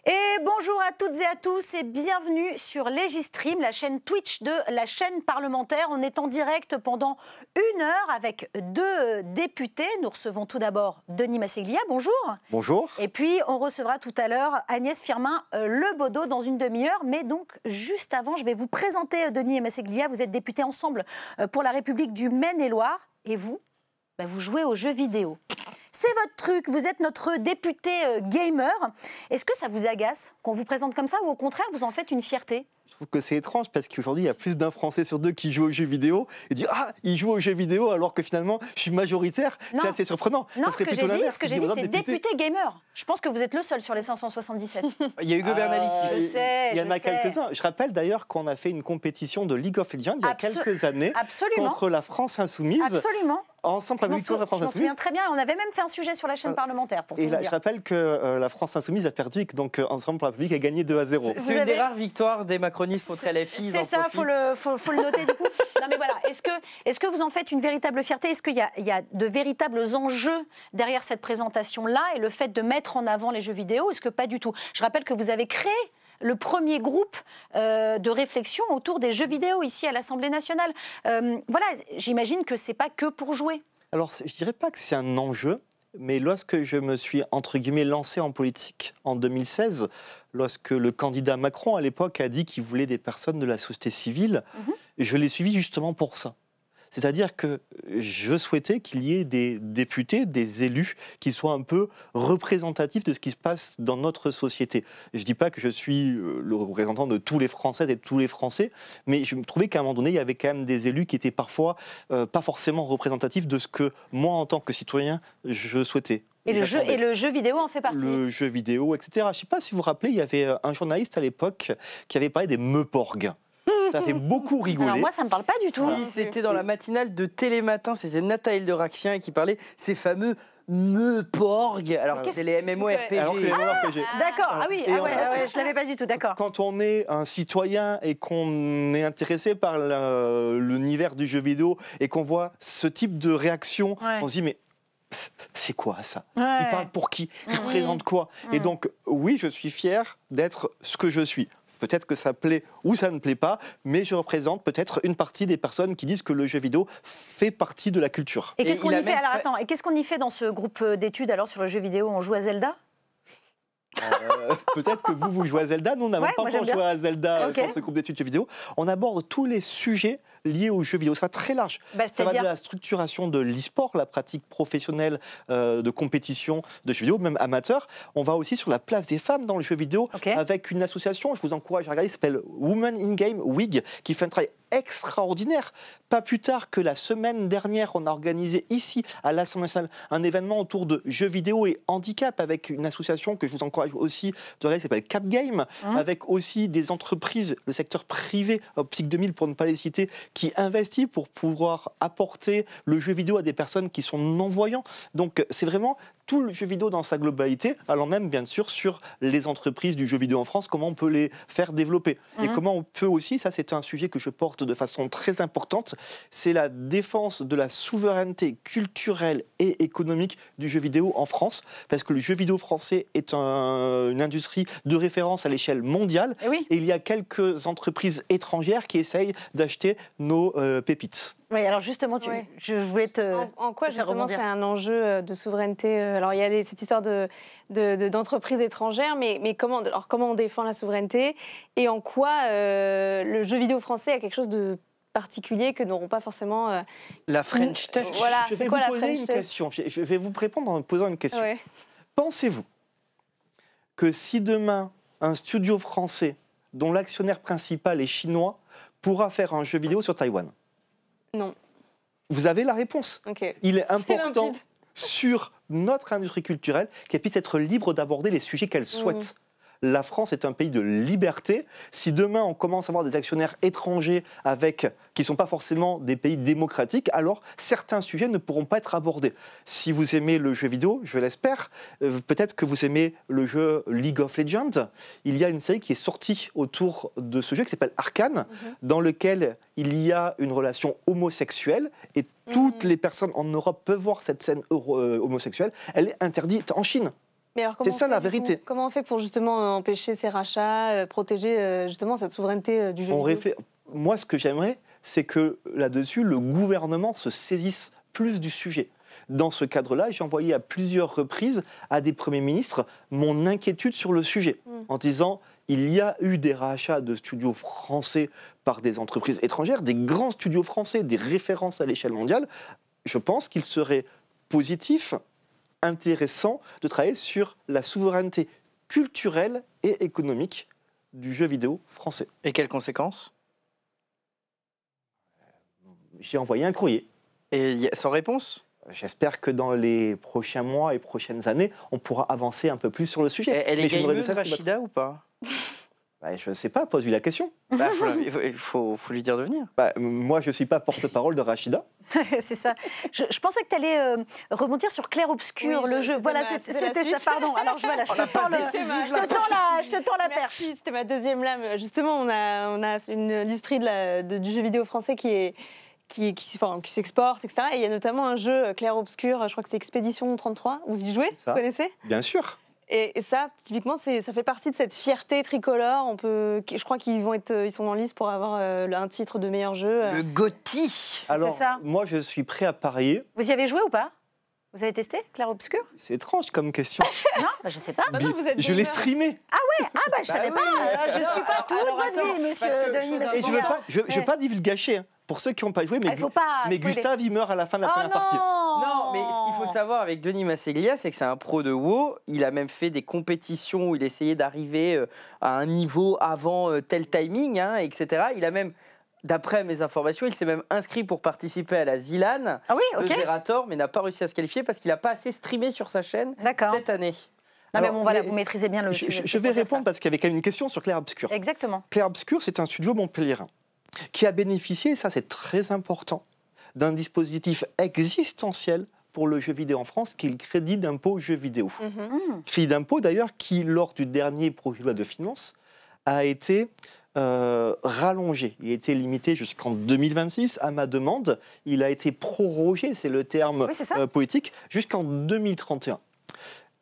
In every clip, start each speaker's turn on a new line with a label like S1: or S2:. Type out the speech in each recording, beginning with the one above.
S1: Et bonjour à toutes et à tous et bienvenue sur Legistream, la chaîne Twitch de la chaîne parlementaire. On est en direct pendant 1 heure avec 2 députés. Nous recevons tout d'abord Denis Masseglia, bonjour.
S2: Bonjour.
S1: Et puis on recevra tout à l'heure Agnès Firmin-Lebaudot dans une demi-heure. Mais donc juste avant, je vais vous présenter Denis Masseglia. Vous êtes député Ensemble pour la République du Maine-et-Loire. Et vous, vous jouez aux jeux vidéo. C'est votre truc, vous êtes notre député gamer. Est-ce que ça vous agace qu'on vous présente comme ça ou au contraire vous en faites une fierté ?
S2: Je trouve que c'est étrange parce qu'aujourd'hui, il y a plus d'un Français sur 2 qui joue aux jeux vidéo et dit « Ah, il joue aux jeux vidéo alors que finalement, je suis majoritaire ». C'est assez surprenant.
S1: Non, ce que j'ai dit, c'est député gamer. Je pense que vous êtes le seul sur les 577.
S3: Il y a Hugo Bernalicis.
S2: Il y en a quelques-uns. Je rappelle d'ailleurs qu'on a fait une compétition de League of Legends il y a quelques années contre la France Insoumise.
S1: Absolument.
S2: Ensemble avec la France Insoumise.
S1: Je m'en souviens très bien. On avait même fait un sujet sur la chaîne parlementaire. Pour
S2: et là, je rappelle que la France Insoumise a perdu et que donc Ensemble pour la République a gagné 2-0.
S3: C'est une des rares victoires des macronistes contre LFI.
S1: C'est ça, faut le noter du coup. Non mais voilà, est-ce que vous en faites une véritable fierté ? Est-ce qu'il y a de véritables enjeux derrière cette présentation-là et le fait de mettre en avant les jeux vidéo ? Est-ce que pas du tout ? Je rappelle que vous avez créé le premier groupe de réflexion autour des jeux vidéo ici à l'Assemblée nationale. Voilà, j'imagine que c'est pas que pour jouer.
S2: Alors, je dirais pas que c'est un enjeu, mais lorsque je me suis, entre guillemets, lancé en politique en 2016, lorsque le candidat Macron, à l'époque, a dit qu'il voulait des personnes de la société civile, je l'ai suivi justement pour ça. C'est-à-dire que je souhaitais qu'il y ait des députés, des élus qui soient un peu représentatifs de ce qui se passe dans notre société. Je ne dis pas que je suis le représentant de tous les Françaises et de tous les Français, mais je me trouvais qu'à un moment donné, il y avait quand même des élus qui étaient parfois pas forcément représentatifs de ce que moi, en tant que citoyen, je souhaitais.
S1: Et le jeu vidéo en fait partie.
S2: Le jeu vidéo, etc. Je ne sais pas si vous vous rappelez, il y avait un journaliste à l'époque qui avait parlé des meuporgs. Ça fait beaucoup rigoler.
S1: Alors moi, ça ne me parle pas du tout.
S3: Si, c'était dans la matinale de Télématin, c'était Nathalie de Raxien qui parlait ces fameux meuporgs. Alors, c'est les MMORPG.
S1: D'accord, ah oui, je ne l'avais pas du tout, d'accord.
S2: Quand on est un citoyen et qu'on est intéressé par l'univers du jeu vidéo et qu'on voit ce type de réaction, on se dit, mais c'est quoi ça ? Il parle pour qui ? Il représente quoi ? Et donc, oui, je suis fier d'être ce que je suis. Peut-être que ça plaît ou ça ne plaît pas, mais je représente peut-être une partie des personnes qui disent que le jeu vidéo fait partie de la culture.
S1: Et qu'est-ce qu'on y fait ? Alors attends, et qu'est-ce qu'on y fait dans ce groupe d'études alors sur le jeu vidéo ? On joue à Zelda ?
S2: Peut-être que vous jouez à Zelda. Nous, on n'a pas encore joué à Zelda sur ce groupe d'études jeux vidéo. On aborde tous les sujets liés aux jeux vidéo. Ça va très large. Ça va de la structuration de l'e-sport, la pratique professionnelle de compétition de jeux vidéo, même amateur. On va aussi sur la place des femmes dans le jeu vidéo avec une association, je vous encourage à regarder, qui s'appelle Women in Game, WIG, qui fait un travail extraordinaire. Pas plus tard que la semaine dernière, on a organisé ici à l'Assemblée nationale un événement autour de jeux vidéo et handicap avec une association que je vous encourage aussi de regarder, qui s'appelle Cap Game, avec aussi des entreprises, le secteur privé, Optique 2000 pour ne pas les citer, qui investit pour pouvoir apporter le jeu vidéo à des personnes qui sont non-voyants. Donc c'est vraiment tout le jeu vidéo dans sa globalité, allant même bien sûr sur les entreprises du jeu vidéo en France, comment on peut les faire développer. Et comment on peut aussi, ça c'est un sujet que je porte de façon très importante, c'est la défense de la souveraineté culturelle et économique du jeu vidéo en France, parce que le jeu vidéo français est une industrie de référence à l'échelle mondiale, et il y a quelques entreprises étrangères qui essayent d'acheter nos pépites.
S1: Oui, alors justement, je voulais te...
S4: En quoi justement c'est un enjeu de souveraineté ? Alors il y a cette histoire d'entreprises étrangères, mais comment on défend la souveraineté ? Et en quoi le jeu vidéo français a quelque chose de particulier que n'auront pas forcément...
S3: La French Touch.
S4: Voilà,
S2: je vais vous poser une question. Je vais vous répondre en posant une question. Pensez-vous que si demain, un studio français dont l'actionnaire principal est chinois pourra faire un jeu vidéo sur Taïwan ?
S4: Non.
S2: Vous avez la réponse. Il est important sur notre industrie culturelle qu'elle puisse être libre d'aborder les sujets qu'elle souhaite. La France est un pays de liberté. Si demain on commence à avoir des actionnaires étrangers qui ne sont pas forcément des pays démocratiques, alors certains sujets ne pourront pas être abordés. Si vous aimez le jeu vidéo, je l'espère, peut-être que vous aimez le jeu League of Legends. Il y a une série qui est sortie autour de ce jeu qui s'appelle Arcane, dans lequel il y a une relation homosexuelle et toutes les personnes en Europe peuvent voir cette scène homosexuelle. Elle est interdite en Chine. C'est ça la vérité.
S4: Comment on fait pour justement empêcher ces rachats, protéger justement cette souveraineté du jeu vidéo?
S2: Moi, ce que j'aimerais, c'est que là-dessus, le gouvernement se saisisse plus du sujet. Dans ce cadre-là, j'ai envoyé à plusieurs reprises à des premiers ministres mon inquiétude sur le sujet, en disant il y a eu des rachats de studios français par des entreprises étrangères, des grands studios français, des références à l'échelle mondiale. Je pense qu'il serait positif, intéressant de travailler sur la souveraineté culturelle et économique du jeu vidéo français.
S3: Et quelles conséquences?
S2: J'ai envoyé un courrier.
S3: Et sans réponse?
S2: J'espère que dans les prochains mois et prochaines années, on pourra avancer un peu plus sur le sujet.
S3: Elle est gameuse, Rachida, ou pas?
S2: Je ne sais pas, pose-lui la question.
S3: Il faut lui dire de venir.
S2: Moi, je ne suis pas porte-parole de Rachida.
S1: C'est ça. Je pensais que tu allais rebondir sur Clair Obscur, le jeu. Voilà, c'était ça, pardon. Alors, voilà, je te tends la perche.
S4: C'était ma deuxième lame. Justement, on a une industrie du jeu vidéo français qui s'exporte, etc. Et il y a notamment un jeu Clair Obscur, je crois que c'est Expédition 33. Vous y jouez? Vous connaissez?
S2: Bien sûr.
S4: Et ça, typiquement, ça fait partie de cette fierté tricolore. Je crois qu'ils sont en lice pour avoir un titre de meilleur jeu.
S3: Le GOTY.
S2: Alors,
S1: ça.
S2: Moi, je suis prêt à parier.
S1: Vous y avez joué ou pas? Vous avez testé Clair Obscur?
S2: C'est étrange comme question.
S1: Non, je sais pas.
S2: Je l'ai streamé.
S1: Ah ouais, je savais pas. Je suis pas toute votre vie, monsieur Denis.
S2: Et je ne veux pas divulgacher. Hein. Pour ceux qui n'ont pas joué, mais Gustave, il meurt à la fin de la première partie.
S3: Non, mais ce qu'il faut savoir avec Denis Masseglia, c'est que c'est un pro de WoW. Il a même fait des compétitions où il essayait d'arriver à un niveau avant tel timing, etc. Il a même, d'après mes informations, il s'est même inscrit pour participer à la Zilan de Zerator, mais n'a pas réussi à se qualifier parce qu'il n'a pas assez streamé sur sa chaîne cette année.
S1: Non, mais bon, voilà, vous maîtrisez bien le sujet.
S2: Je vais répondre parce qu'il y avait quand même une question sur Clair Obscur.
S1: Exactement.
S2: Clair Obscur, c'est un studio montpelliérain qui a bénéficié, et ça c'est très important, d'un dispositif existentiel pour le jeu vidéo en France, qui est le crédit d'impôt jeu vidéo. Crédit d'impôt d'ailleurs qui, lors du dernier projet de loi de finances, a été rallongé. Il a été limité jusqu'en 2026 à ma demande. Il a été prorogé, c'est le terme politique, jusqu'en 2031.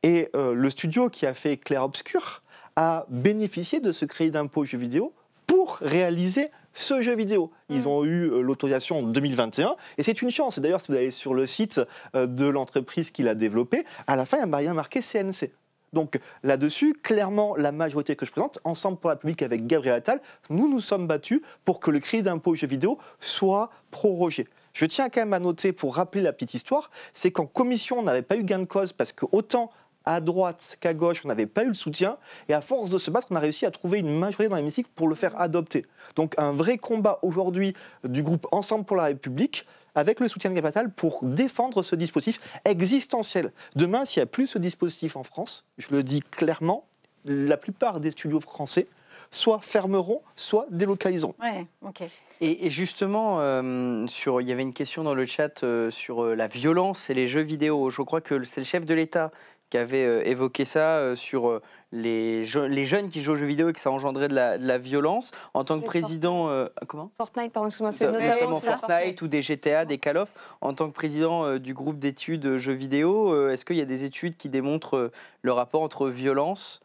S2: Et le studio qui a fait Clair Obscur a bénéficié de ce crédit d'impôt jeu vidéo pour réaliser ce jeu vidéo. Ils ont eu l'autorisation en 2021 et c'est une chance. Et d'ailleurs, si vous allez sur le site de l'entreprise qui l'a développé, à la fin, il y a rien marqué CNC. Donc là-dessus, clairement, la majorité que je présente, Ensemble pour la République avec Gabriel Attal, nous sommes battus pour que le crédit d'impôt jeu vidéo soit prorogé. Je tiens quand même à noter, pour rappeler la petite histoire, c'est qu'en commission, on n'avait pas eu gain de cause parce que autant à droite qu'à gauche, on n'avait pas eu le soutien. Et à force de se battre, on a réussi à trouver une majorité dans l'hémicycle pour le faire adopter. Donc un vrai combat aujourd'hui du groupe Ensemble pour la République, avec le soutien de Gabriel Attal, pour défendre ce dispositif existentiel. Demain, s'il n'y a plus ce dispositif en France, je le dis clairement, la plupart des studios français soit fermeront, soit délocaliseront.
S1: Ouais, ok.
S3: Et justement, il y avait une question dans le chat sur la violence et les jeux vidéo. Je crois que c'est le chef de l'État qui avait évoqué ça sur les jeunes qui jouent aux jeux vidéo et que ça engendrait de la violence. En tant que président... comment ?
S4: Fortnite, pardon, excuse-moi, c'est
S3: notamment Fortnite ou des GTA, des Call of. En tant que président du groupe d'études jeux vidéo, est-ce qu'il y a des études qui démontrent le rapport entre violence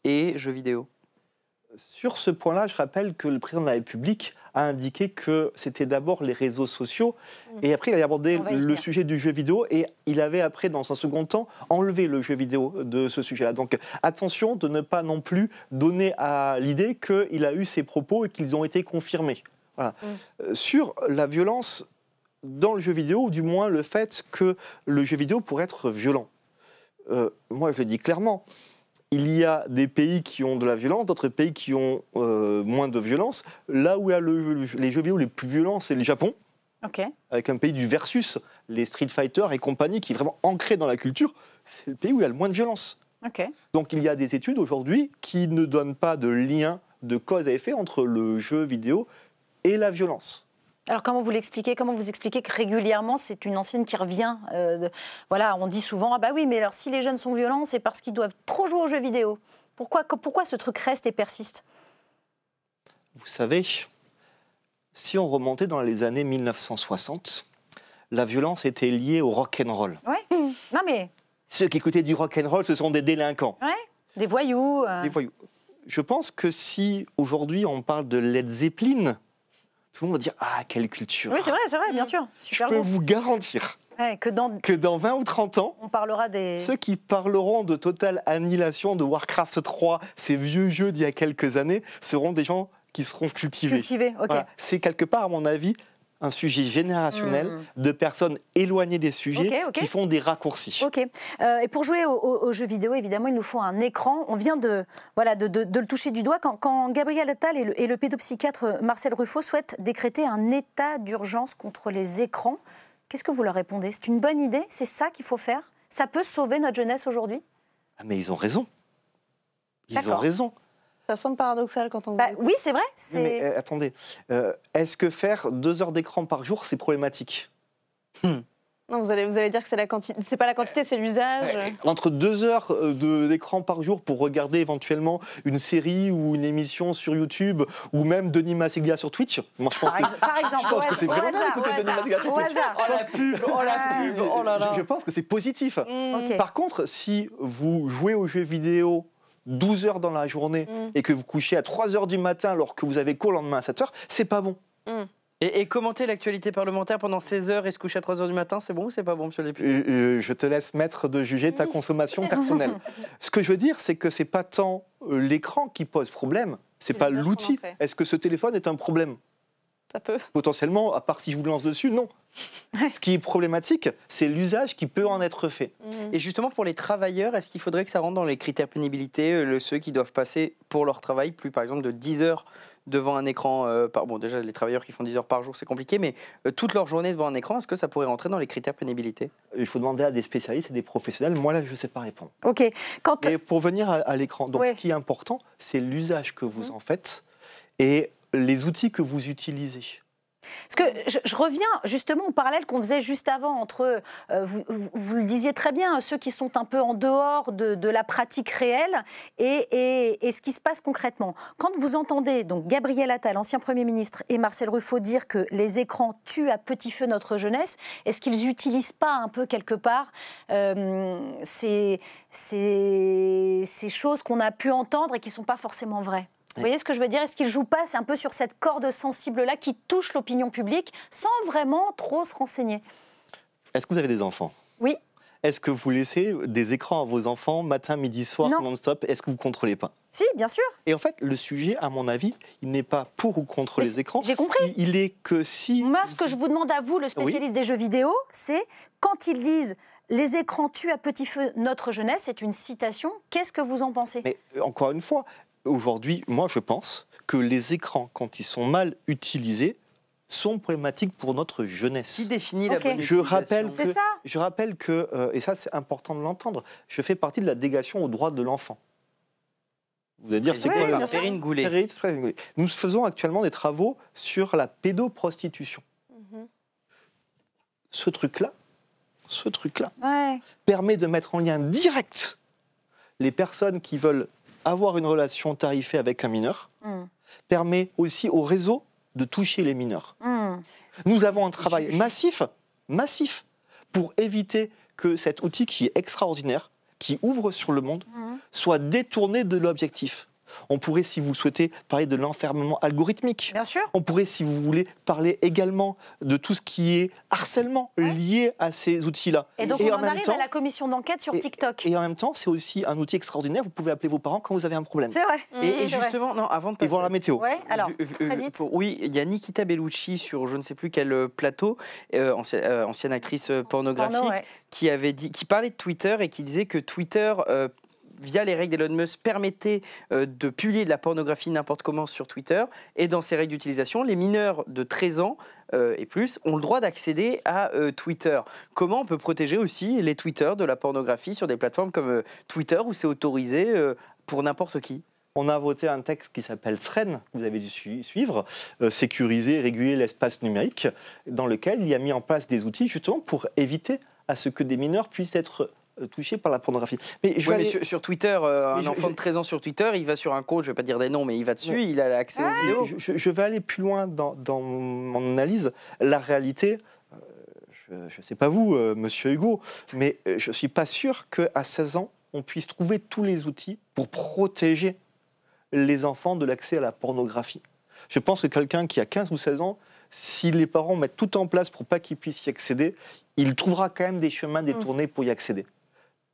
S3: et jeux vidéo ?
S2: Sur ce point-là, je rappelle que le président de la République a indiqué que c'était d'abord les réseaux sociaux et après il a abordé le sujet du jeu vidéo et il avait après, dans un second temps, enlevé le jeu vidéo de ce sujet-là. Donc attention de ne pas non plus donner à l'idée qu'il a eu ces propos et qu'ils ont été confirmés. Voilà. Sur la violence dans le jeu vidéo, ou du moins le fait que le jeu vidéo pourrait être violent. Moi je le dis clairement. Il y a des pays qui ont de la violence, d'autres pays qui ont moins de violence. Là où il y a les jeux vidéo les plus violents, c'est le Japon, avec un pays du versus, les Street Fighter et compagnie, qui est vraiment ancré dans la culture. C'est le pays où il y a le moins de violence. Donc il y a des études aujourd'hui qui ne donnent pas de lien de cause à effet entre le jeu vidéo et la violence.
S1: Alors comment vous l'expliquez? Comment vous expliquez que régulièrement c'est une enseigne qui revient voilà, on dit souvent oui, mais alors si les jeunes sont violents, c'est parce qu'ils doivent trop jouer aux jeux vidéo. Pourquoi ce truc reste et persiste?
S2: Vous savez, si on remontait dans les années 1960, la violence était liée au rock'n'roll.
S1: Ouais. Non mais
S2: Ceux qui écoutaient du rock'n'roll, ce sont des délinquants.
S1: Ouais, des voyous.
S2: Des voyous. Je pense que si aujourd'hui on parle de Led Zeppelin, tout le monde va dire « Ah, quelle culture !»
S1: Oui, c'est vrai, bien sûr.
S2: Super Je peux vous garantir que dans 20 ou 30 ans,
S1: on parlera des...
S2: ceux qui parleront de Total Annihilation, de Warcraft 3, ces vieux jeux d'il y a quelques années, seront des gens qui seront cultivés.
S1: Cultivés, ok.
S2: Voilà. C'est quelque part, à mon avis, un sujet générationnel de personnes éloignées des sujets qui font des raccourcis.
S1: Ok. Et pour jouer aux jeux vidéo, évidemment, il nous faut un écran. On vient de le toucher du doigt. Quand Gabriel Attal et le pédopsychiatre Marcel Ruffo souhaitent décréter un état d'urgence contre les écrans, qu'est-ce que vous leur répondez? C'est une bonne idée? C'est ça qu'il faut faire? Ça peut sauver notre jeunesse aujourd'hui?
S2: Ah, mais ils ont raison. Ils ont raison.
S4: Ça semble paradoxal quand on...
S1: oui, c'est vrai.
S2: Mais attendez, est-ce que faire 2 heures d'écran par jour, c'est problématique?
S4: Non, vous allez dire que c'est la quantité. C'est pas la quantité, c'est l'usage.
S2: Entre 2 heures d'écran par jour pour regarder éventuellement une série ou une émission sur YouTube ou même Denis Masséglia sur Twitch. Moi, je pense que c'est vraiment bien d'écouter Denis Masséglia sur Twitch.
S3: Oh la pub, oh là là.
S2: Je pense que c'est positif. Par contre, si vous jouez aux jeux vidéo 12 heures dans la journée et que vous couchez à 3 heures du matin alors que vous avez cours le lendemain à 7 heures, c'est pas bon.
S3: Et commenter l'actualité parlementaire pendant 16 heures et se coucher à 3 heures du matin, c'est bon ou c'est pas bon, monsieur le député?
S2: Je te laisse maître de juger ta consommation personnelle. Ce que je veux dire, c'est que c'est pas tant l'écran qui pose problème, c'est pas l'outil. Est-ce que ce téléphone est un problème?
S4: Ça peut.
S2: Potentiellement, à part si je vous lance dessus, non. Ce qui est problématique, c'est l'usage qui peut en être fait.
S3: Et justement, pour les travailleurs, est-ce qu'il faudrait que ça rentre dans les critères pénibilité, ceux qui doivent passer pour leur travail plus, par exemple, de 10 heures devant un écran bon, déjà, les travailleurs qui font 10 heures par jour, c'est compliqué, mais toute leur journée devant un écran, est-ce que ça pourrait rentrer dans les critères pénibilité?
S2: Il faut demander à des spécialistes et des professionnels. Moi, là, je ne sais pas répondre.
S1: Ok.
S2: Et pour venir à l'écran, donc ce qui est important, c'est l'usage que vous en faites et les outils que vous utilisez.
S1: Parce que je reviens justement au parallèle qu'on faisait juste avant entre, vous le disiez très bien, ceux qui sont un peu en dehors de la pratique réelle et ce qui se passe concrètement. Quand vous entendez donc Gabriel Attal, ancien Premier ministre, et Marcel Ruffo dire que les écrans tuent à petit feu notre jeunesse, est-ce qu'ils n'utilisent pas un peu quelque part ces choses qu'on a pu entendre et qui ne sont pas forcément vraies? Vous voyez ce que je veux dire? Est-ce qu'il ne joue pas un peu sur cette corde sensible-là qui touche l'opinion publique sans vraiment trop se renseigner?
S2: Est-ce que vous avez des enfants?
S1: Oui.
S2: Est-ce que vous laissez des écrans à vos enfants matin, midi, soir, non-stop? Est-ce que vous ne contrôlez pas?
S1: Si, bien sûr.
S2: Et en fait, le sujet, à mon avis, il n'est pas pour ou contre les écrans.
S1: J'ai compris.
S2: Il est que si...
S1: Moi, ce que je vous demande à vous, le spécialiste des jeux vidéo, c'est quand ils disent « les écrans tuent à petit feu notre jeunesse », c'est une citation, qu'est-ce que vous en pensez?
S2: Mais encore une fois... Aujourd'hui, moi, je pense que les écrans, quand ils sont mal utilisés, sont problématiques pour notre jeunesse.
S3: Qui définit la bonne utilisation?
S2: Je rappelle que, et ça c'est important de l'entendre, je fais partie de la délégation aux droits de l'enfant. Vous allez dire, c'est quoi la
S3: Perrine Goulet.
S2: Nous faisons actuellement des travaux sur la pédoprostitution. Ce truc-là permet de mettre en lien direct les personnes qui veulent avoir une relation tarifée avec un mineur, permet aussi au réseau de toucher les mineurs. Nous avons un travail massif, pour éviter que cet outil qui est extraordinaire, qui ouvre sur le monde, soit détourné de l'objectif. On pourrait, si vous le souhaitez, parler de l'enfermement algorithmique.
S1: Bien sûr.
S2: On pourrait, si vous voulez, parler également de tout ce qui est harcèlement lié à ces outils-là.
S1: Et donc, on en arrive à la commission d'enquête sur TikTok.
S2: Et en même temps, c'est aussi un outil extraordinaire. Vous pouvez appeler vos parents quand vous avez un problème.
S1: C'est vrai.
S3: Et justement, non, avant de passer...
S2: Et voir la météo.
S1: Ouais, alors, très vite.
S3: Oui, il y a Nikita Bellucci sur je ne sais plus quel plateau, ancienne actrice pornographique, qui parlait de Twitter et qui disait que Twitter... via les règles d'Elon Musk, permettait de publier de la pornographie n'importe comment sur Twitter. Et dans ces règles d'utilisation, les mineurs de 13 ans et plus ont le droit d'accéder à Twitter. Comment on peut protéger aussi les tweeters de la pornographie sur des plateformes comme Twitter où c'est autorisé pour n'importe qui?
S2: On a voté un texte qui s'appelle SREN, que vous avez dû suivre, sécuriser, réguler l'espace numérique, dans lequel il y a mis en place des outils justement pour éviter à ce que des mineurs puissent être touché par la pornographie.
S3: Mais sur Twitter, un enfant de 13 ans sur Twitter, il va sur un compte, je ne vais pas dire des noms, mais il va dessus, il a accès aux vidéos.
S2: Je vais aller plus loin dans mon analyse. La réalité, je ne sais pas vous, monsieur Hugo, mais je ne suis pas sûr qu'à 16 ans, on puisse trouver tous les outils pour protéger les enfants de l'accès à la pornographie. Je pense que quelqu'un qui a 15 ou 16 ans, si les parents mettent tout en place pour pas qu'ils puissent y accéder, il trouvera quand même des chemins détournés pour y accéder.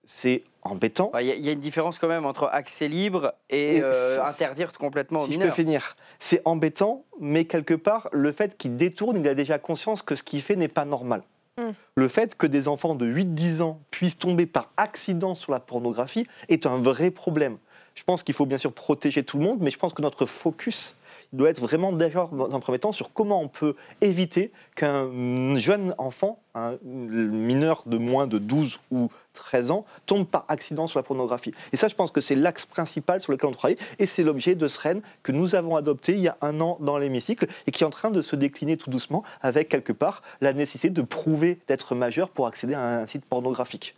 S2: C'est embêtant.
S3: Il y a une différence quand même entre accès libre et interdire complètement aux mineurs.
S2: Je peux finir. C'est embêtant, mais quelque part, le fait qu'il détourne, il a déjà conscience que ce qu'il fait n'est pas normal. Le fait que des enfants de 8-10 ans puissent tomber par accident sur la pornographie est un vrai problème. Je pense qu'il faut bien sûr protéger tout le monde, mais je pense que notre focus doit être vraiment d'abord, dans un premier temps, sur comment on peut éviter qu'un jeune enfant, un mineur de moins de 12 ou 13 ans, tombe par accident sur la pornographie. Et ça, je pense que c'est l'axe principal sur lequel on travaille, et c'est l'objet de Sren que nous avons adopté il y a 1 an dans l'hémicycle, et qui est en train de se décliner tout doucement, avec quelque part la nécessité de prouver d'être majeur pour accéder à un site pornographique.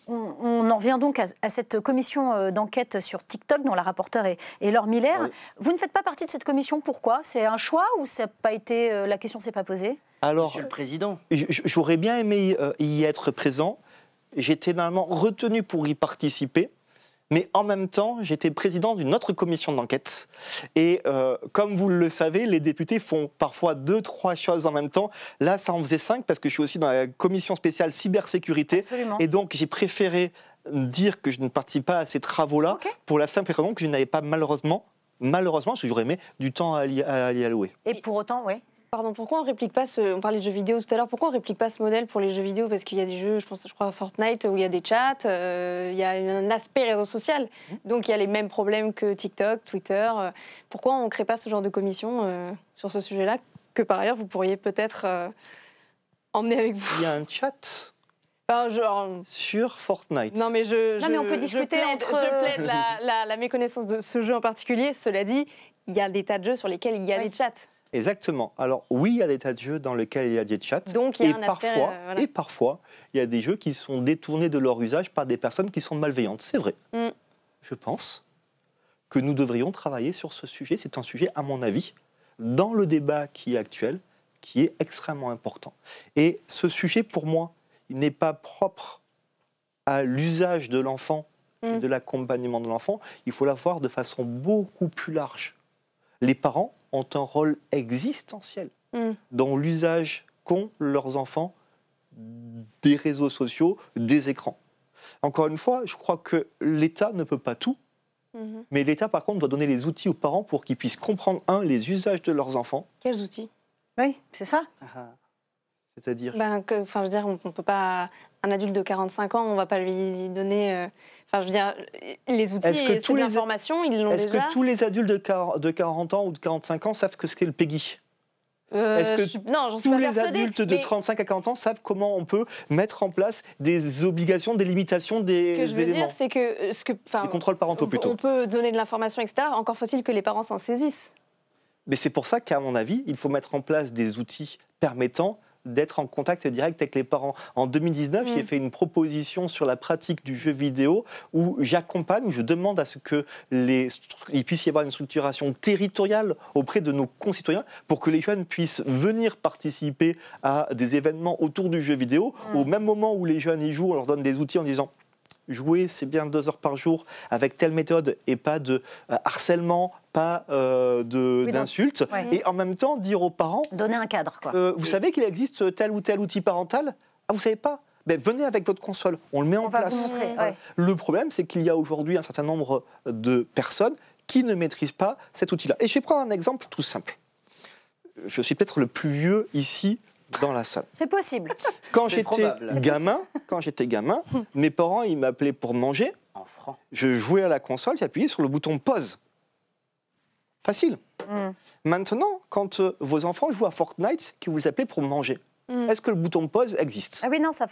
S1: On en revient donc à cette commission d'enquête sur TikTok dont la rapporteure est Laure Miller. Oui. Vous ne faites pas partie de cette commission, pourquoi? C'est un choix ou ça n'a pas été, la question ne s'est pas posée?
S3: Alors, Monsieur le Président,
S2: j'aurais bien aimé y être présent. J'étais normalement retenu pour y participer. Mais en même temps, j'étais président d'une autre commission d'enquête. Et comme vous le savez, les députés font parfois 2-3 choses en même temps. Là, ça en faisait 5 parce que je suis aussi dans la commission spéciale cybersécurité.
S1: Absolument.
S2: Et donc, j'ai préféré dire que je ne participe pas à ces travaux-là pour la simple raison que je n'avais pas malheureusement, parce que j'aurais aimé du temps à y allouer.
S1: Et pour autant, oui.
S4: Pardon, pourquoi on réplique pas on parlait de jeux vidéo tout à l'heure, pourquoi on réplique pas ce modèle pour les jeux vidéo? Parce qu'il y a des jeux, je crois Fortnite, où il y a des chats, il y a un aspect réseau social. Donc il y a les mêmes problèmes que TikTok, Twitter. Pourquoi on ne crée pas ce genre de commission sur ce sujet-là, que par ailleurs vous pourriez peut-être emmener avec vous?
S2: Il y a un chat
S4: genre...
S2: sur Fortnite.
S1: Non, mais on peut discuter
S4: je plaide la méconnaissance de ce jeu en particulier. Cela dit, il y a des tas de jeux sur lesquels il y a des chats.
S2: Exactement. Alors oui, il y a des tas de jeux dans lesquels il y a des chats.
S4: Donc il y a un aspect,
S2: Et parfois, il y a des jeux qui sont détournés de leur usage par des personnes qui sont malveillantes. C'est vrai. Je pense que nous devrions travailler sur ce sujet. C'est un sujet, à mon avis, dans le débat qui est actuel, qui est extrêmement important. Et ce sujet, pour moi, il n'est pas propre à l'usage de l'enfant et de l'accompagnement de l'enfant. Il faut la voir de façon beaucoup plus large. Les parents ont un rôle existentiel dans l'usage qu'ont leurs enfants des réseaux sociaux, des écrans. Encore une fois, je crois que l'État ne peut pas tout, mais l'État, par contre, doit donner les outils aux parents pour qu'ils puissent comprendre, les usages de leurs enfants.
S4: Quels outils?
S1: Oui, c'est ça.
S2: C'est-à-dire
S4: je veux dire, on peut pas... Un adulte de 45 ans, on ne va pas lui donner... je veux dire, les outils et toute l'information, ils l'ont déjà.
S2: Est-ce que tous les adultes de 40 ans ou de 45 ans savent ce qu'est le PEGI? Est-ce que
S4: non, j'en suis
S2: tous
S4: pas
S2: les adultes de 35 à 40 ans savent comment on peut mettre en place des obligations, des limitations, des éléments?
S4: Ce que je veux dire, c'est que...
S2: les contrôles parentaux, plutôt.
S4: On peut donner de l'information, etc. Encore faut-il que les parents s'en saisissent.
S2: Mais c'est pour ça qu'à mon avis, il faut mettre en place des outils permettant d'être en contact direct avec les parents. En 2019, j'ai fait une proposition sur la pratique du jeu vidéo où j'accompagne, où je demande à ce qu'il puisse y avoir une structuration territoriale auprès de nos concitoyens pour que les jeunes puissent venir participer à des événements autour du jeu vidéo. Au même moment où les jeunes y jouent, on leur donne des outils en disant jouer, c'est bien 2 heures par jour avec telle méthode et pas de harcèlement, pas d'insultes. Et en même temps, dire aux parents...
S1: Donner un cadre, quoi.
S2: Vous savez qu'il existe tel ou tel outil parental? Ah, vous ne savez pas? Venez avec votre console, on le met en place.
S1: On va vous montrer,
S2: Le problème, c'est qu'il y a aujourd'hui un certain nombre de personnes qui ne maîtrisent pas cet outil-là. Et je vais prendre un exemple tout simple. Je suis peut-être le plus vieux ici dans la salle.
S1: C'est possible.
S2: Quand j'étais gamin, mes parents, ils m'appelaient pour manger. Je jouais à la console, j'appuyais sur le bouton pause. Facile. Maintenant, quand vos enfants jouent à Fortnite, que vous les appelez pour manger, est-ce que le bouton pause existe?
S1: Ah oui, non, c'est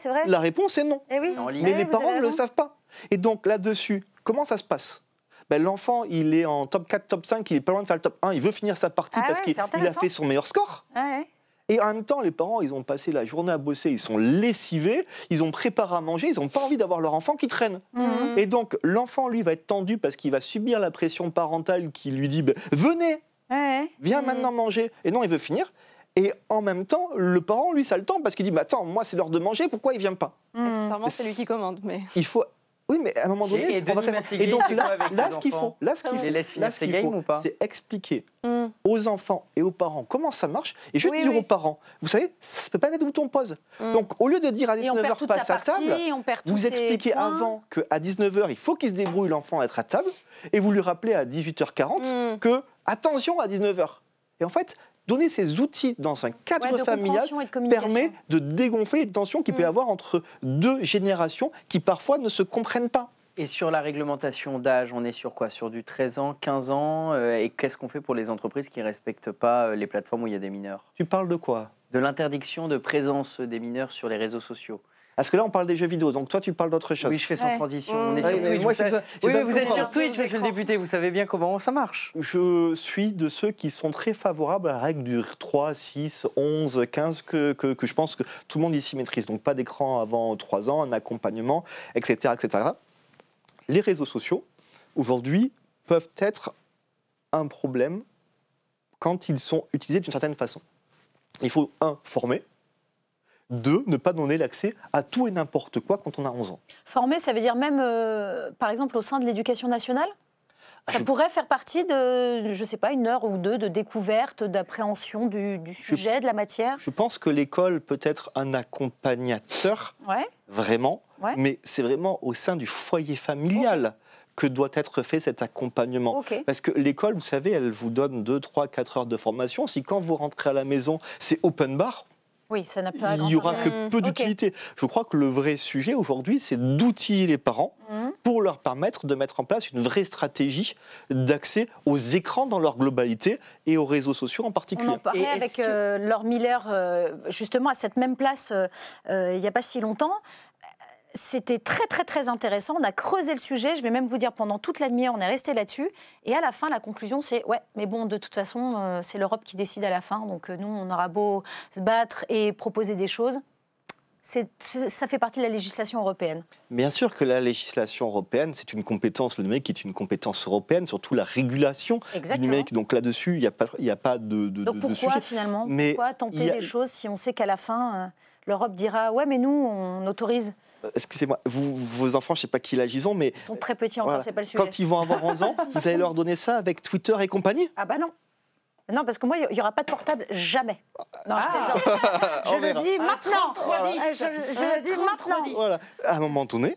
S1: vrai.
S2: La réponse est non.
S1: Oui.
S2: Mais les parents ne le savent pas. Et donc là-dessus, comment ça se passe? L'enfant, il est en top 4, top 5, il est pas loin de faire le top 1, il veut finir sa partie parce qu'il a fait son meilleur score. Et en même temps, les parents, ils ont passé la journée à bosser, ils sont lessivés, ils ont préparé à manger, ils n'ont pas envie d'avoir leur enfant qui traîne. Et donc, l'enfant, lui, va être tendu parce qu'il va subir la pression parentale qui lui dit « Venez, viens maintenant manger ». Et non, il veut finir. Et en même temps, le parent, lui, ça a le temps parce qu'il dit mais attends, moi, c'est l'heure de manger, pourquoi il ne vient pas?
S4: Accessoirement, c'est lui qui commande. Mais...
S2: Il faut... Oui, mais à un moment donné...
S3: Et donc
S2: là, ce qu'il faut,
S3: les laisse finir ses games ou pas?
S2: C'est expliquer aux enfants et aux parents comment ça marche et juste dire aux parents, vous savez, ça ne peut pas mettre de bouton pause. Donc, au lieu de dire à 19h, passe à table, vous expliquez avant qu'à 19h, il faut qu'il se débrouille, l'enfant, à être à table, et vous lui rappelez à 18h40 que, attention, à 19h. Et en fait, donner ces outils dans un cadre familial permet de dégonfler les tensions qu'il peut y avoir entre deux générations qui parfois ne se comprennent pas.
S3: Et sur la réglementation d'âge, on est sur quoi? Sur du 13 ans, 15 ans et qu'est-ce qu'on fait pour les entreprises qui ne respectent pas les plateformes où il y a des mineurs?
S2: Tu parles de quoi?
S3: De l'interdiction de présence des mineurs sur les réseaux sociaux.
S2: Parce que là, on parle des jeux vidéo, donc toi, tu parles d'autre chose.
S3: Oui, je fais sans transition. On est sur Twitch. Vous êtes sur Twitch, monsieur le député, vous savez bien comment ça marche.
S2: Je suis de ceux qui sont très favorables à la règle du 3, 6, 11, 15, que je pense que tout le monde ici maîtrise. Donc pas d'écran avant 3 ans, un accompagnement, etc., etc. Les réseaux sociaux, aujourd'hui, peuvent être un problème quand ils sont utilisés d'une certaine façon. Il faut, former. 2, ne pas donner l'accès à tout et n'importe quoi quand on a 11 ans.
S1: Former, ça veut dire même, par exemple, au sein de l'éducation nationale? Ça pourrait faire partie de, je ne sais pas, 1 heure ou 2 de découverte, d'appréhension du sujet, de la matière?
S2: Je pense que l'école peut être un accompagnateur, vraiment, mais c'est vraiment au sein du foyer familial que doit être fait cet accompagnement. Parce que l'école, vous savez, elle vous donne 2, 3, 4 heures de formation. Si quand vous rentrez à la maison, c'est open bar,
S1: oui, ça n'a pas
S2: il n'y aura que peu d'utilité. Je crois que le vrai sujet aujourd'hui, c'est d'outiller les parents pour leur permettre de mettre en place une vraie stratégie d'accès aux écrans dans leur globalité et aux réseaux sociaux en particulier.
S1: On en parlait avec Laure Miller, justement, à cette même place, il n'y a pas si longtemps. C'était très, très, très intéressant. On a creusé le sujet. Je vais même vous dire, pendant toute la demi-heure, on est resté là-dessus. Et à la fin, la conclusion, c'est ouais, mais bon, de toute façon, c'est l'Europe qui décide à la fin. Donc nous, on aura beau se battre et proposer des choses. Ça fait partie de la législation européenne.
S2: Bien sûr que la législation européenne, c'est une compétence, le numérique qui est une compétence européenne, surtout la régulation du numérique. Donc là-dessus, il n'y a pas de
S1: Donc pourquoi,
S2: sujet.
S1: Finalement, pourquoi tenter des choses si on sait qu'à la fin, l'Europe dira ouais, mais nous, on autorise.
S2: Excusez-moi, vos enfants, je ne sais pas qui l'âge ils ont, mais...
S1: Ils sont très petits encore, c'est pas le sujet.
S2: Quand ils vont avoir 11 ans, vous allez leur donner ça avec Twitter et compagnie?
S1: Ah bah non. Non, parce que moi, il n'y aura pas de portable, jamais. Non, je le dis maintenant. Je le dis maintenant.
S2: Voilà. À un moment donné,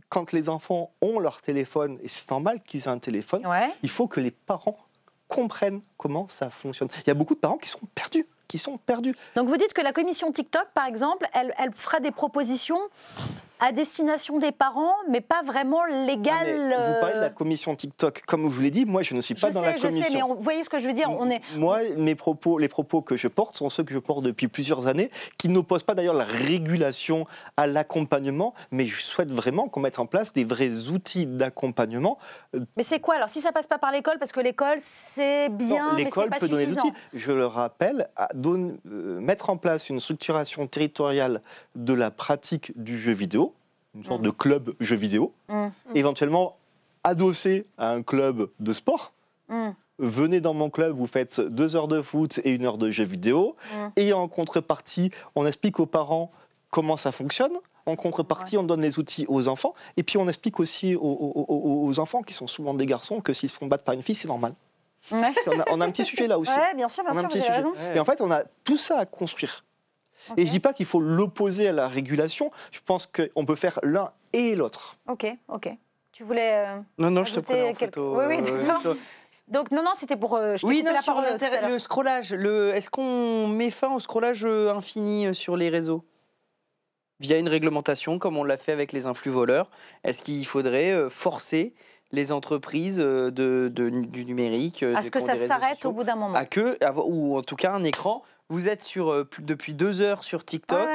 S2: quand les enfants ont leur téléphone, et c'est normal qu'ils aient un téléphone, il faut que les parents comprennent comment ça fonctionne. Il y a beaucoup de parents qui sont perdus.
S1: Donc vous dites que la commission TikTok, par exemple, elle fera des propositions à destination des parents, mais pas vraiment légales.
S2: Vous parlez de la commission TikTok, comme je vous l'ai dit, moi je ne suis pas dans la commission.
S1: Je sais, mais vous voyez ce que je veux dire.
S2: Moi, les propos que je porte sont ceux que je porte depuis plusieurs années, qui n'opposent pas d'ailleurs la régulation à l'accompagnement, mais je souhaite vraiment qu'on mette en place des vrais outils d'accompagnement.
S1: Mais c'est quoi alors? Si ça passe pas par l'école, parce que l'école c'est bien, mais c'est pas suffisant. L'école peut donner des outils.
S2: Je le rappelle, mettre en place une structuration territoriale de la pratique du jeu vidéo, une sorte de club jeu vidéo, éventuellement adossé à un club de sport. Venez dans mon club, vous faites 2 heures de foot et 1 heure de jeu vidéo. Et en contrepartie, on explique aux parents comment ça fonctionne. En contrepartie, on donne les outils aux enfants. Et puis on explique aussi aux enfants, qui sont souvent des garçons, que s'ils se font battre par une fille, c'est normal. On a un petit sujet là aussi.
S1: Oui, bien sûr, vous avez raison.
S2: Et en fait, on a tout ça à construire. Et je ne dis pas qu'il faut l'opposer à la régulation. Je pense qu'on peut faire l'un et l'autre.
S1: Ok. Tu voulais
S3: Non, je te prenais en photo.
S1: Oui, d'accord. Donc, non, c'était pour...
S3: sur le scrollage. Est-ce qu'on met fin au scrollage infini sur les réseaux via une réglementation, comme on l'a fait avec les influx voleurs? Est-ce qu'il faudrait forcer les entreprises du numérique...
S1: À ce que ça s'arrête au bout d'un moment.
S3: Ou en tout cas un écran. Vous êtes depuis 2 heures sur TikTok.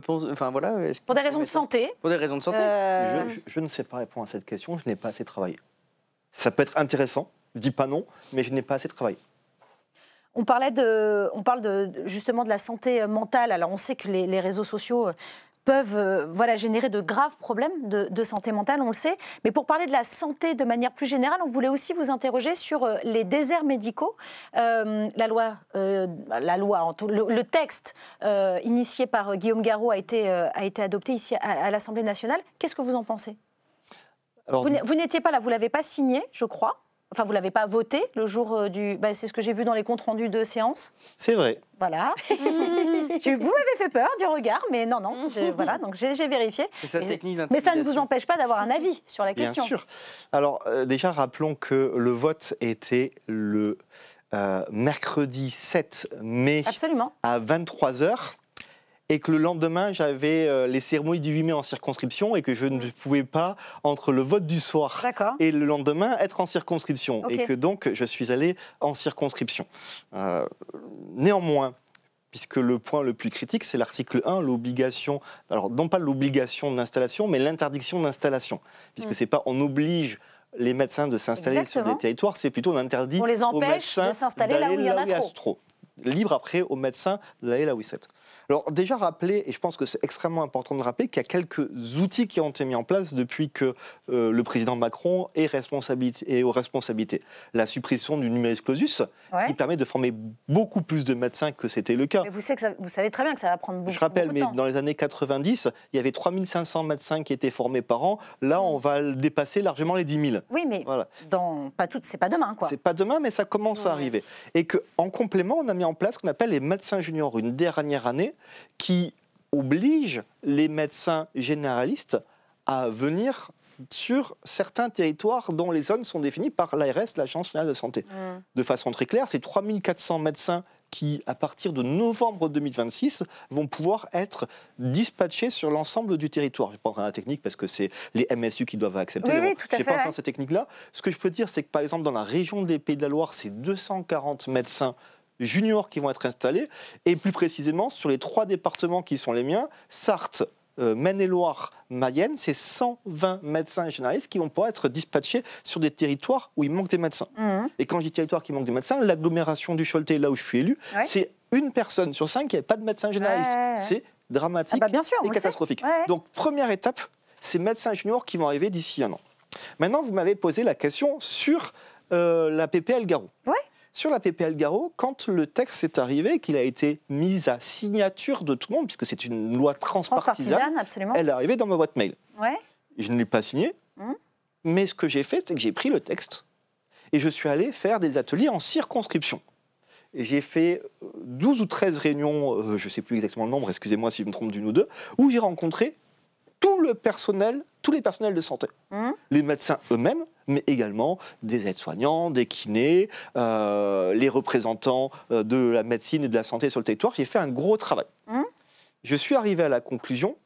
S3: Pour des
S1: raisons de santé.
S3: Pour des raisons de santé.
S2: Je ne sais pas répondre à cette question. Je n'ai pas assez travaillé. Ça peut être intéressant. Je ne dis pas non, mais je n'ai pas assez travaillé.
S1: On parle justement de la santé mentale. Alors on sait que les réseaux sociaux peuvent générer de graves problèmes de santé mentale, on le sait. Mais pour parler de la santé de manière plus générale, on voulait aussi vous interroger sur les déserts médicaux. Le texte initié par Guillaume Garot a été adopté ici à l'Assemblée nationale. Qu'est-ce que vous en pensez? Alors, vous n'étiez pas là, vous ne l'avez pas signé, je crois. Enfin, vous ne l'avez pas voté le jour du... c'est ce que j'ai vu dans les comptes rendus de séance.
S2: C'est vrai.
S1: Voilà. Vous m'avez fait peur du regard, mais non. Voilà, donc j'ai vérifié.
S3: C'est sa technique d'intimidation.
S1: Mais ça ne vous empêche pas d'avoir un avis sur la question.
S2: Bien sûr. Alors, déjà, rappelons que le vote était le mercredi 7 mai à 23h. Et que le lendemain, j'avais les cérémonies du 8 mai en circonscription et que je ne pouvais pas, entre le vote du soir et le lendemain, être en circonscription. Okay. Et que donc, je suis allé en circonscription. Néanmoins, puisque le point le plus critique, c'est l'article 1, l'obligation, alors non pas l'obligation d'installation, mais l'interdiction d'installation. Puisque c'est pas on oblige les médecins de s'installer sur des territoires, c'est plutôt on interdit
S1: on les empêche de s'installer là où il y en a trop.
S2: Libre après aux médecins d'aller là où ils souhaitent. Alors déjà rappeler, et je pense que c'est extrêmement important de rappeler, qu'il y a quelques outils qui ont été mis en place depuis que le président Macron est aux responsabilités. La suppression du numerus clausus, qui permet de former beaucoup plus de médecins que c'était le cas.
S1: Mais vous savez très bien que ça va prendre beaucoup de temps.
S2: Je rappelle, mais dans les années 90, il y avait 3500 médecins qui étaient formés par an. Là, on va dépasser largement les 10 000.
S1: Oui, mais c'est pas demain, quoi.
S2: C'est pas demain, mais ça commence à arriver. Et qu'en complément, on a mis en place ce qu'on appelle les médecins juniors, une dernière année qui oblige les médecins généralistes à venir sur certains territoires dont les zones sont définies par l'ARS, l'Agence nationale de santé. De façon très claire, c'est 3400 médecins qui, à partir de novembre 2026, vont pouvoir être dispatchés sur l'ensemble du territoire. Je ne vais pas rentrer dans la technique parce que c'est les MSU qui doivent accepter.
S1: Oui, tout à fait.
S2: Je ne vais pas rentrer dans cette technique-là. Ce que je peux dire, c'est que par exemple, dans la région des Pays de la Loire, c'est 240 médecins juniors qui vont être installés, et plus précisément, sur les 3 départements qui sont les miens, Sarthe, Maine-et-Loire, Mayenne, c'est 120 médecins généralistes qui vont pouvoir être dispatchés sur des territoires où il manque des médecins. Et quand je dis territoire qui manque des médecins, l'agglomération du Choletais, là où je suis élu, c'est une personne sur 5 qui n'avait pas de médecin généraliste. C'est dramatique et catastrophique. Donc, première étape, ces médecins juniors qui vont arriver d'ici un an. Maintenant, vous m'avez posé la question sur la PPL Garot. Sur la PPL Garot, quand le texte est arrivé, qu'il a été mis à signature de tout le monde, puisque c'est une loi transpartisane, elle est arrivée dans ma boîte mail. Je ne l'ai pas signée, mais ce que j'ai fait, c'est que j'ai pris le texte et je suis allé faire des ateliers en circonscription. J'ai fait 12 ou 13 réunions, je ne sais plus exactement le nombre, excusez-moi si je me trompe d'une ou deux, où j'ai rencontré tous les personnels de santé. Les médecins eux-mêmes, mais également des aides-soignants, des kinés, les représentants de la médecine et de la santé sur le territoire. J'ai fait un gros travail. Je suis arrivé à la conclusion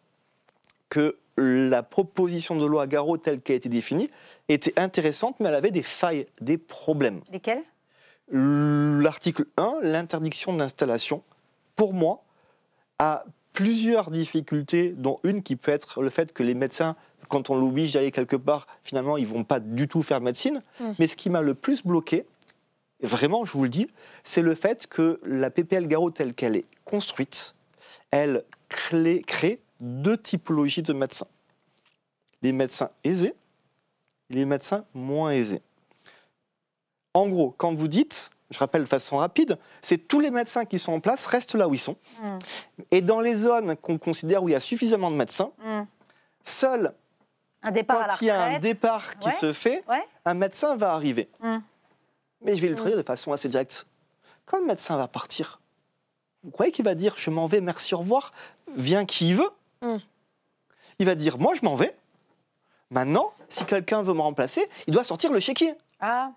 S2: que la proposition de loi Garot telle qu'elle a été définie était intéressante, mais elle avait des failles, des problèmes.
S1: Lesquels ?
S2: L'article 1, l'interdiction d'installation, pour moi, a plusieurs difficultés, dont une qui peut être le fait que les médecins, quand on l'oblige d'aller quelque part, finalement, ils ne vont pas du tout faire médecine. Mais ce qui m'a le plus bloqué, vraiment, je vous le dis, c'est le fait que la PPL Garot telle qu'elle est construite, elle crée 2 typologies de médecins. Les médecins aisés et les médecins moins aisés. En gros, quand vous dites, je rappelle de façon rapide, c'est tous les médecins qui sont en place restent là où ils sont. Et dans les zones qu'on considère où il y a suffisamment de médecins, seul
S1: quand il
S2: y a un départ qui se fait, un médecin va arriver. Mais je vais le traiter de façon assez directe. Quand le médecin va partir, vous croyez qu'il va dire « je m'en vais, merci, au revoir », vient qui veut. Il va dire « moi je m'en vais, maintenant, si quelqu'un veut me remplacer, il doit sortir le chéquier ».
S1: Ah,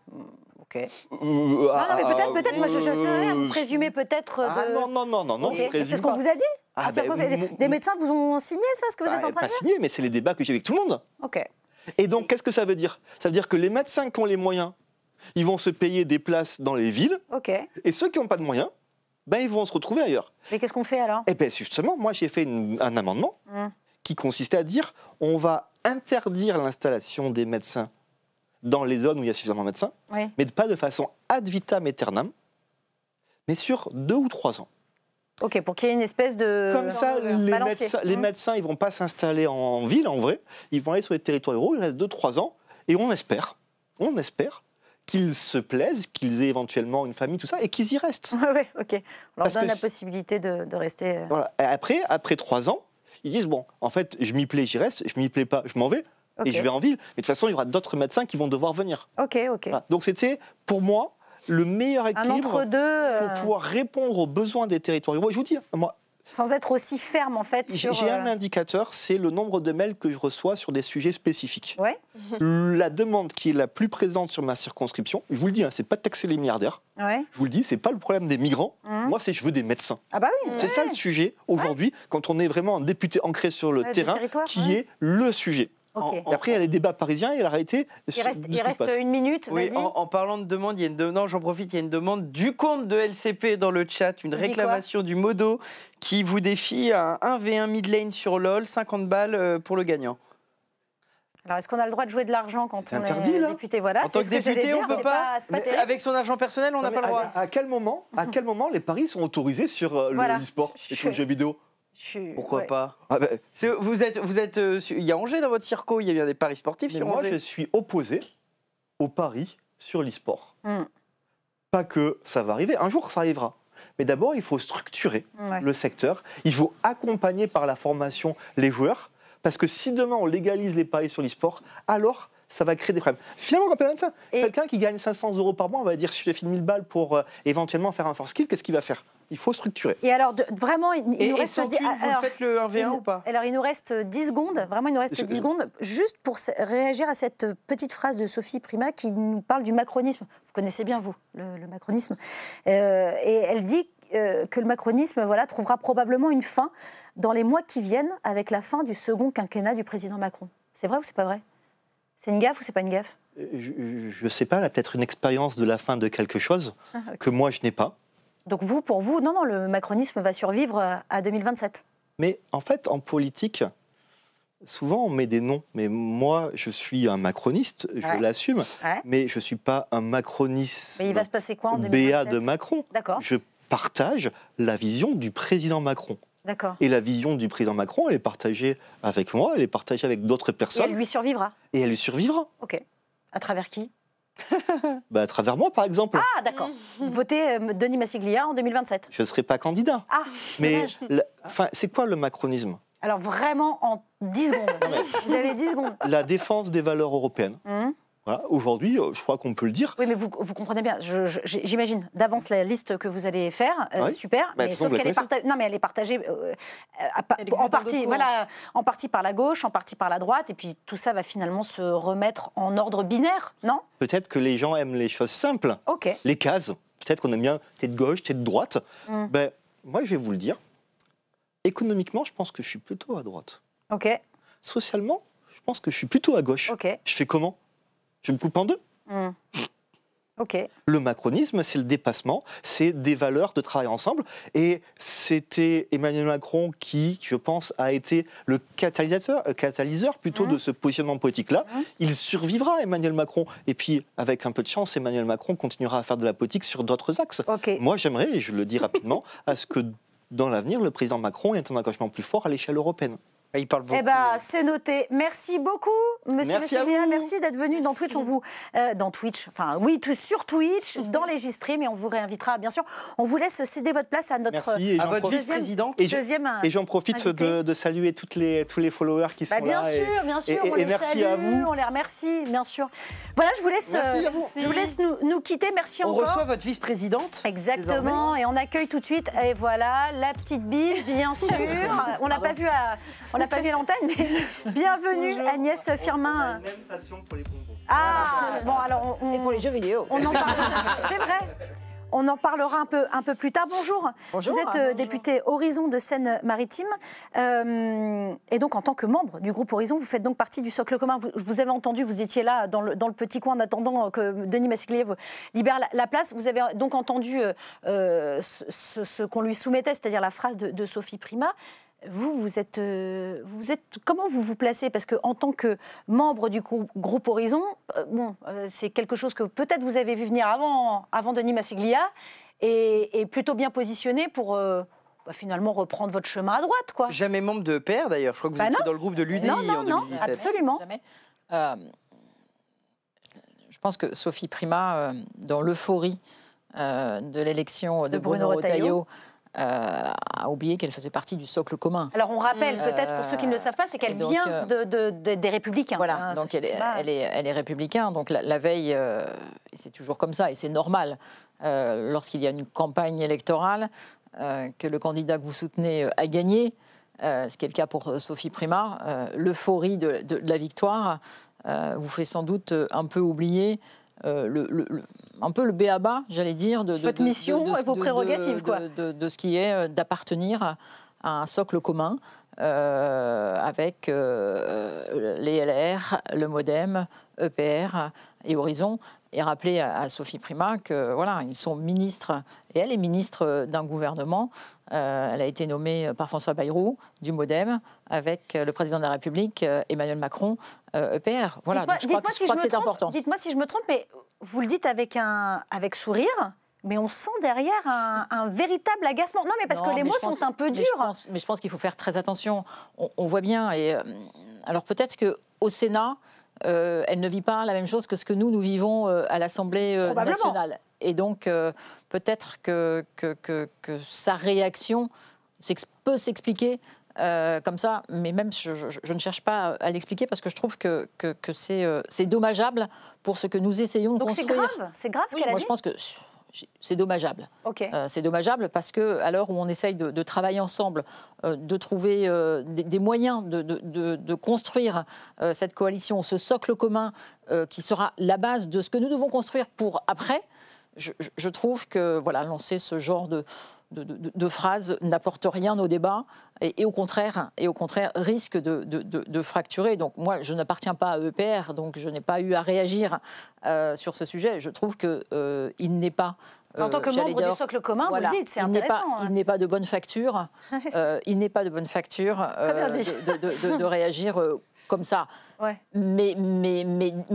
S1: ok. Non, mais peut-être, moi je sais rien, vous présumez peut-être de...
S2: Non,
S1: okay. C'est ce qu'on vous a dit Des médecins vous ont signé ça, ce que vous êtes en train de dire ?
S2: Pas signé, mais c'est les débats que j'ai avec tout le monde.
S1: Ok.
S2: Et donc, qu'est-ce que ça veut dire ? Ça veut dire que les médecins qui ont les moyens, ils vont se payer des places dans les villes, et ceux qui n'ont pas de moyens, ils vont se retrouver ailleurs.
S1: Mais qu'est-ce qu'on fait alors ?
S2: Eh bien, justement, moi j'ai fait un amendement qui consistait à dire on va interdire l'installation des médecins dans les zones où il y a suffisamment de médecins, mais pas de façon ad vitam aeternam, mais sur 2 ou 3 ans.
S1: Ok, pour qu'il y ait une espèce de...
S2: Comme ça, les médecins, ils ne vont pas s'installer en ville, en vrai. Ils vont aller sur les territoires ruraux, il reste 2-3 ans, et on espère qu'ils se plaisent, qu'ils aient éventuellement une famille, tout ça, et qu'ils y restent.
S1: Oui, ok. On leur donne la possibilité de rester...
S2: Voilà. Et après 3 ans, ils disent, bon, en fait, je m'y plais, j'y reste, je m'y plais pas, je m'en vais, et je vais en ville. Mais de toute façon, il y aura d'autres médecins qui vont devoir venir.
S1: Ok.
S2: Voilà. Donc c'était, pour moi, le meilleur équilibre pour pouvoir répondre aux besoins des territoires. Moi, je vous dis, moi...
S1: Sans être aussi ferme, en fait.
S2: J'ai un indicateur, c'est le nombre de mails que je reçois sur des sujets spécifiques.
S1: Ouais.
S2: La demande qui est la plus présente sur ma circonscription, je vous le dis, c'est pas de taxer les milliardaires.
S1: Ouais.
S2: Je vous le dis, c'est pas le problème des migrants. Moi, c'est je veux des médecins.
S1: Ah bah oui.
S2: C'est ça le sujet aujourd'hui, quand on est vraiment un député ancré sur le terrain, qui est le sujet.
S1: Okay.
S2: Et après, il y a les débats parisiens et la réalité.
S1: Il reste une minute.
S3: Oui, en parlant de demande, il y a une demande. J'en profite, il y a une demande du compte de LCP dans le chat, une réclamation du Modo qui vous défie à un 1v1 mid lane sur LoL, 50 balles pour le gagnant.
S1: Alors, est-ce qu'on a le droit de jouer de l'argent quand on est député? Voilà,
S3: en tant que député, on ne peut pas. Avec son argent personnel, on n'a pas le droit.
S2: À quel moment les paris sont autorisés sur l'e-sport et sur le jeu vidéo?
S3: Pourquoi pas Vous êtes, il y a Angers dans votre circo, il y a bien des paris sportifs sur Angers.
S2: Moi, je suis opposé aux paris sur l'e-sport. Pas que ça va arriver, un jour ça arrivera. Mais d'abord, il faut structurer le secteur, il faut accompagner par la formation les joueurs, parce que si demain on légalise les paris sur l'e-sport, alors ça va créer des problèmes. Finalement, rappelez-moi de ça. Quelqu'un qui gagne 500 € par mois, on va dire, si j'ai fait 1000 balles pour éventuellement faire un force skill, qu'est-ce qu'il va faire? Il faut structurer.
S1: Et alors, vraiment, il nous reste...
S3: vous faites le 1v1 ou pas?
S1: Alors, il nous reste 10 secondes, vraiment, il nous reste 10 secondes, juste pour réagir à cette petite phrase de Sophie Primas qui nous parle du macronisme. Vous connaissez bien, vous, le macronisme. Et elle dit que le macronisme trouvera probablement une fin dans les mois qui viennent avec la fin du second quinquennat du président Macron. C'est vrai ou c'est pas vrai? C'est une gaffe ou c'est pas une gaffe?
S2: Je ne sais pas, elle a peut-être une expérience de la fin de quelque chose que moi je n'ai pas.
S1: Donc pour vous, non, le macronisme va survivre à 2027.
S2: Mais en fait, en politique, souvent on met des noms. Mais moi, je suis un macroniste, je l'assume, mais je ne suis pas un macroniste.
S1: Mais il va se passer quoi en 2027?
S2: BA de Macron.
S1: D'accord.
S2: Je partage la vision du président Macron.
S1: D'accord.
S2: Et la vision du président Macron, elle est partagée avec moi, elle est partagée avec d'autres personnes.
S1: Et elle lui survivra.
S2: Et elle lui survivra.
S1: Ok. À travers qui?
S2: À travers moi, par exemple.
S1: Ah, d'accord. Votez Denis Massiglia en 2027.
S2: Je ne serai pas candidat.
S1: Ah,
S2: mais c'est quoi le macronisme? Alors
S1: vraiment en 10 secondes. Vous avez 10 secondes.
S2: La défense des valeurs européennes. Voilà, aujourd'hui, je crois qu'on peut le dire.
S1: Oui, mais vous comprenez bien, j'imagine d'avance la liste que vous allez faire, super, mais sauf qu'elle est partagée. Non, mais elle est partagée en partie par la gauche, en partie par la droite, et puis tout ça va finalement se remettre en ordre binaire, non?
S2: Peut-être que les gens aiment les choses simples, les cases. Peut-être qu'on aime bien t'es de gauche, t'es de droite. Moi, je vais vous le dire. Économiquement, je pense que je suis plutôt à droite. Socialement, je pense que je suis plutôt à gauche. Je fais comment? Je me coupe en deux. Le macronisme, c'est le dépassement, c'est des valeurs de travail ensemble. Et c'était Emmanuel Macron qui, je pense, a été le catalyseur plutôt de ce positionnement politique-là. Il survivra, Emmanuel Macron. Et puis, avec un peu de chance, Emmanuel Macron continuera à faire de la politique sur d'autres axes. Moi, j'aimerais, et je le dis rapidement, à ce que dans l'avenir, le président Macron ait un engagement plus fort à l'échelle européenne.
S3: Il parle beaucoup.
S1: C'est noté. Merci beaucoup, monsieur Massiglia. Merci d'être venu dans Twitch. On vous dans Twitch, sur Twitch, dans Légistream, et on vous réinvitera, bien sûr. On vous laisse céder votre place à notre
S3: votre vice-présidente.
S2: Et j'en profite de saluer tous les followers qui sont là.
S1: Bien sûr, on les salue, à vous. On les remercie, bien sûr. Voilà, je vous laisse nous quitter. Merci encore.
S3: On reçoit votre vice-présidente.
S1: Exactement, et on accueille tout de suite. Et voilà, la petite bise, bien sûr. On n'a pas vu à l'antenne, mais bienvenue Agnès Firmin.
S2: On a la même passion pour les bonbons.
S1: Alors
S4: et pour les jeux vidéo.
S1: On en parle. C'est vrai. On en parlera un peu plus tard. Bonjour.
S4: Bonjour.
S1: Vous êtes député Horizon de Seine-Maritime. Et donc, en tant que membre du groupe Horizon, vous faites donc partie du socle commun. Vous avez entendu, vous étiez là dans le petit coin en attendant que Denis Massiglia libère la place. Vous avez donc entendu ce qu'on lui soumettait, c'est-à-dire la phrase de Sophie Primas. Vous êtes comment vous vous placez? Parce qu'en tant que membre du groupe Horizon, c'est quelque chose que peut-être vous avez vu venir avant Denis Massiglia, et plutôt bien positionné pour finalement reprendre votre chemin à droite, quoi.
S3: Jamais membre de EPR, d'ailleurs. Je crois que vous étiez dans le groupe de l'UDI en 2017.
S1: Non, absolument.
S5: Jamais. Je pense que Sophie Primas, dans l'euphorie de l'élection de Bruno Retailleau, a oublié qu'elle faisait partie du socle commun.
S1: Alors on rappelle peut-être pour ceux qui ne le savent pas, c'est qu'elle vient des Républicains.
S5: Voilà, donc elle est républicain. Donc la veille, c'est toujours comme ça et c'est normal, lorsqu'il y a une campagne électorale, que le candidat que vous soutenez a gagné, ce qui est le cas pour Sophie Primas, l'euphorie de la victoire vous fait sans doute un peu oublier un peu le b.a.-ba, j'allais dire,
S1: votre mission et vos prérogatives, quoi.
S5: De ce qui est d'appartenir à un socle commun avec les LR, le MoDem, EPR et Horizon. Et rappeler à Sophie Primas que voilà, ils sont ministres, et elle est ministre d'un gouvernement. Elle a été nommée par François Bayrou du MoDem avec le président de la République, Emmanuel Macron, EPR. Voilà, donc je crois que c'est important.
S1: Dites-moi si je me trompe, mais vous le dites avec sourire, mais on sent derrière un véritable agacement. Non, mais parce que les mots sont un peu durs.
S5: Mais je pense qu'il faut faire très attention. On voit bien. Et, alors peut-être qu'au Sénat, elle ne vit pas la même chose que ce que nous vivons à l'Assemblée nationale. Et donc, peut-être que sa réaction peut s'expliquer comme ça, mais même je ne cherche pas à l'expliquer parce que je trouve que c'est dommageable pour ce que nous essayons de construire.
S1: Donc c'est grave ce qu'elle a dit.
S5: Moi, je pense que c'est dommageable.
S1: Okay.
S5: C'est dommageable parce qu'à l'heure où on essaye de travailler ensemble, de trouver des moyens de construire cette coalition, ce socle commun qui sera la base de ce que nous devons construire pour après, je trouve que voilà, lancer ce genre de phrases n'apporte rien au débat et au contraire risque de fracturer. Donc moi, je n'appartiens pas à EPR, donc je n'ai pas eu à réagir sur ce sujet. Je trouve qu'il n'est pas...
S1: en tant que membre du socle commun, voilà, vous le dites, c'est intéressant.
S5: Il n'est pas de bonne facture, il n'est pas de bonne facture de réagir comme ça.
S1: Ouais.
S5: Mais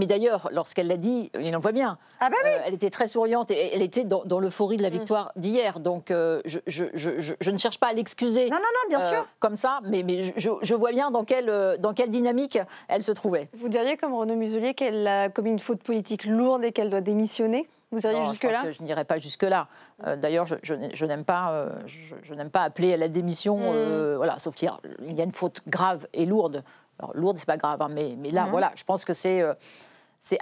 S5: d'ailleurs, lorsqu'elle l'a dit, il en voit bien.
S1: Ah bah oui.
S5: Elle était très souriante et elle était dans l'euphorie de la victoire d'hier. Donc je ne cherche pas à l'excuser.
S1: Non, bien sûr.
S5: Comme ça, mais je vois bien dans quelle dynamique elle se trouvait.
S4: Vous diriez comme Renaud Muselier qu'elle a commis une faute politique lourde et qu'elle doit démissionner? Vous iriez jusque-là?
S5: Je n'irai pas jusque-là. D'ailleurs, je n'aime pas appeler à la démission, voilà, sauf qu'il y a une faute grave et lourde. Alors, lourde, c'est pas grave, hein, mais là, voilà, je pense que c'est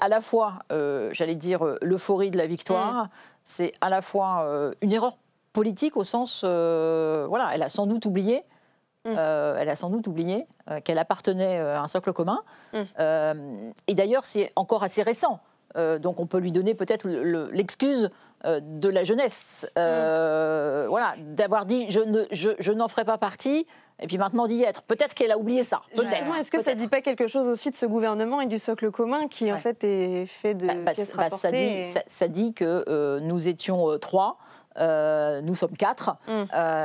S5: à la fois, j'allais dire, l'euphorie de la victoire, c'est à la fois une erreur politique au sens, voilà, elle a sans doute oublié, qu'elle appartenait à un socle commun. Et d'ailleurs, c'est encore assez récent. Donc on peut lui donner peut-être l'excuse de la jeunesse, voilà, d'avoir dit je n'en ferai pas partie, et puis maintenant d'y être. Peut-être qu'elle a oublié ça. Peut-être.
S4: Est-ce que ça ne dit pas quelque chose aussi de ce gouvernement et du socle commun qui en fait est fait de pièces rapportées
S5: ça dit que nous étions 3, nous sommes 4,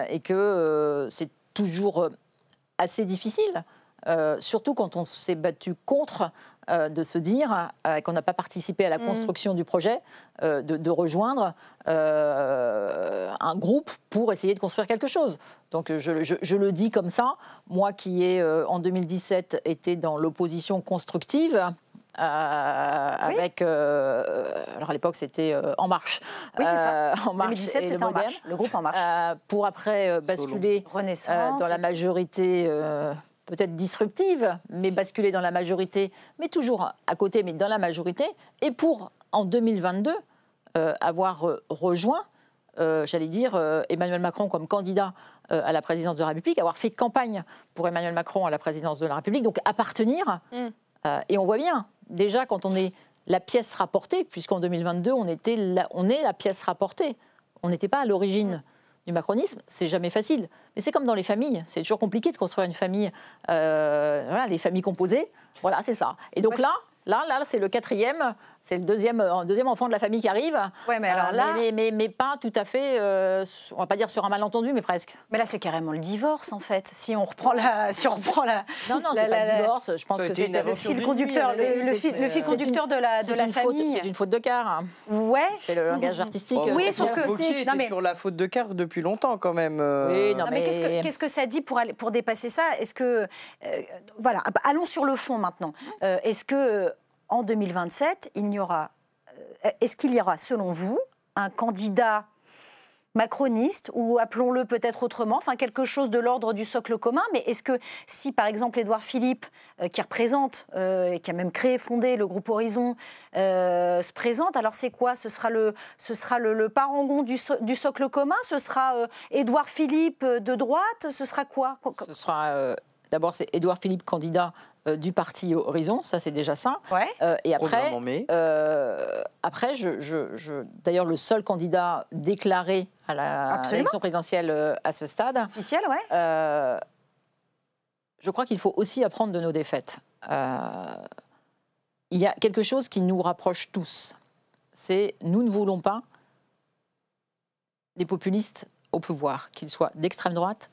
S5: et que c'est toujours assez difficile, surtout quand on s'est battu contre, de se dire qu'on n'a pas participé à la construction du projet, de rejoindre un groupe pour essayer de construire quelque chose. Donc je le dis comme ça, moi qui ai en 2017 été dans l'opposition constructive, avec, alors à l'époque c'était En Marche.
S1: Oui, c'est ça.
S5: En Marche
S1: 2017, c'était En Marche, le groupe En Marche.
S5: Pour après basculer dans la majorité... peut-être disruptive, mais basculer dans la majorité, mais toujours à côté, mais dans la majorité, et pour, en 2022, avoir rejoint, j'allais dire, Emmanuel Macron comme candidat à la présidence de la République, avoir fait campagne pour Emmanuel Macron à la présidence de la République, donc appartenir, et on voit bien, déjà quand on est la pièce rapportée, puisqu'en 2022, on est la pièce rapportée, on n'était pas à l'origine du macronisme, c'est jamais facile. Mais c'est comme dans les familles, c'est toujours compliqué de construire une famille, voilà, les familles composées, voilà, c'est ça. Et donc là, c'est le quatrième C'est le deuxième enfant de la famille qui arrive.
S1: Ouais, mais alors là...
S5: mais pas tout à fait, on va pas dire sur un malentendu, mais presque.
S1: Mais là, c'est carrément le divorce, en fait. Si on reprend la...
S5: Non, c'est pas le divorce. Je pense que c'est
S1: le fil conducteur, le fil conducteur de la famille.
S5: C'est une faute de quart.
S1: Ouais.
S5: C'est le langage artistique.
S3: Oui, sauf que... Fauquier était sur la faute de quart depuis longtemps, quand même.
S5: Oui, non,
S1: mais qu'est-ce que ça dit pour dépasser ça? Est-ce que... voilà, allons sur le fond, maintenant. Est-ce que... En 2027, est-ce qu'il y aura, selon vous, un candidat macroniste, ou appelons-le peut-être autrement, enfin quelque chose de l'ordre du socle commun, mais est-ce que si, par exemple, Édouard Philippe, qui représente, et qui a même fondé le groupe Horizon, se présente, alors c'est quoi? Ce sera le parangon du socle commun? Ce sera Édouard Philippe de droite? Ce sera quoi?
S5: Ce sera... D'abord, c'est Édouard Philippe, candidat du parti Horizon, ça c'est déjà ça.
S1: Ouais.
S5: Et après, d'ailleurs, le seul candidat déclaré à l'élection présidentielle à ce stade.
S1: Officiel, ouais.
S5: Je crois qu'il faut aussi apprendre de nos défaites. Il y a quelque chose qui nous rapproche tous. C'est nous ne voulons pas des populistes au pouvoir, qu'ils soient d'extrême droite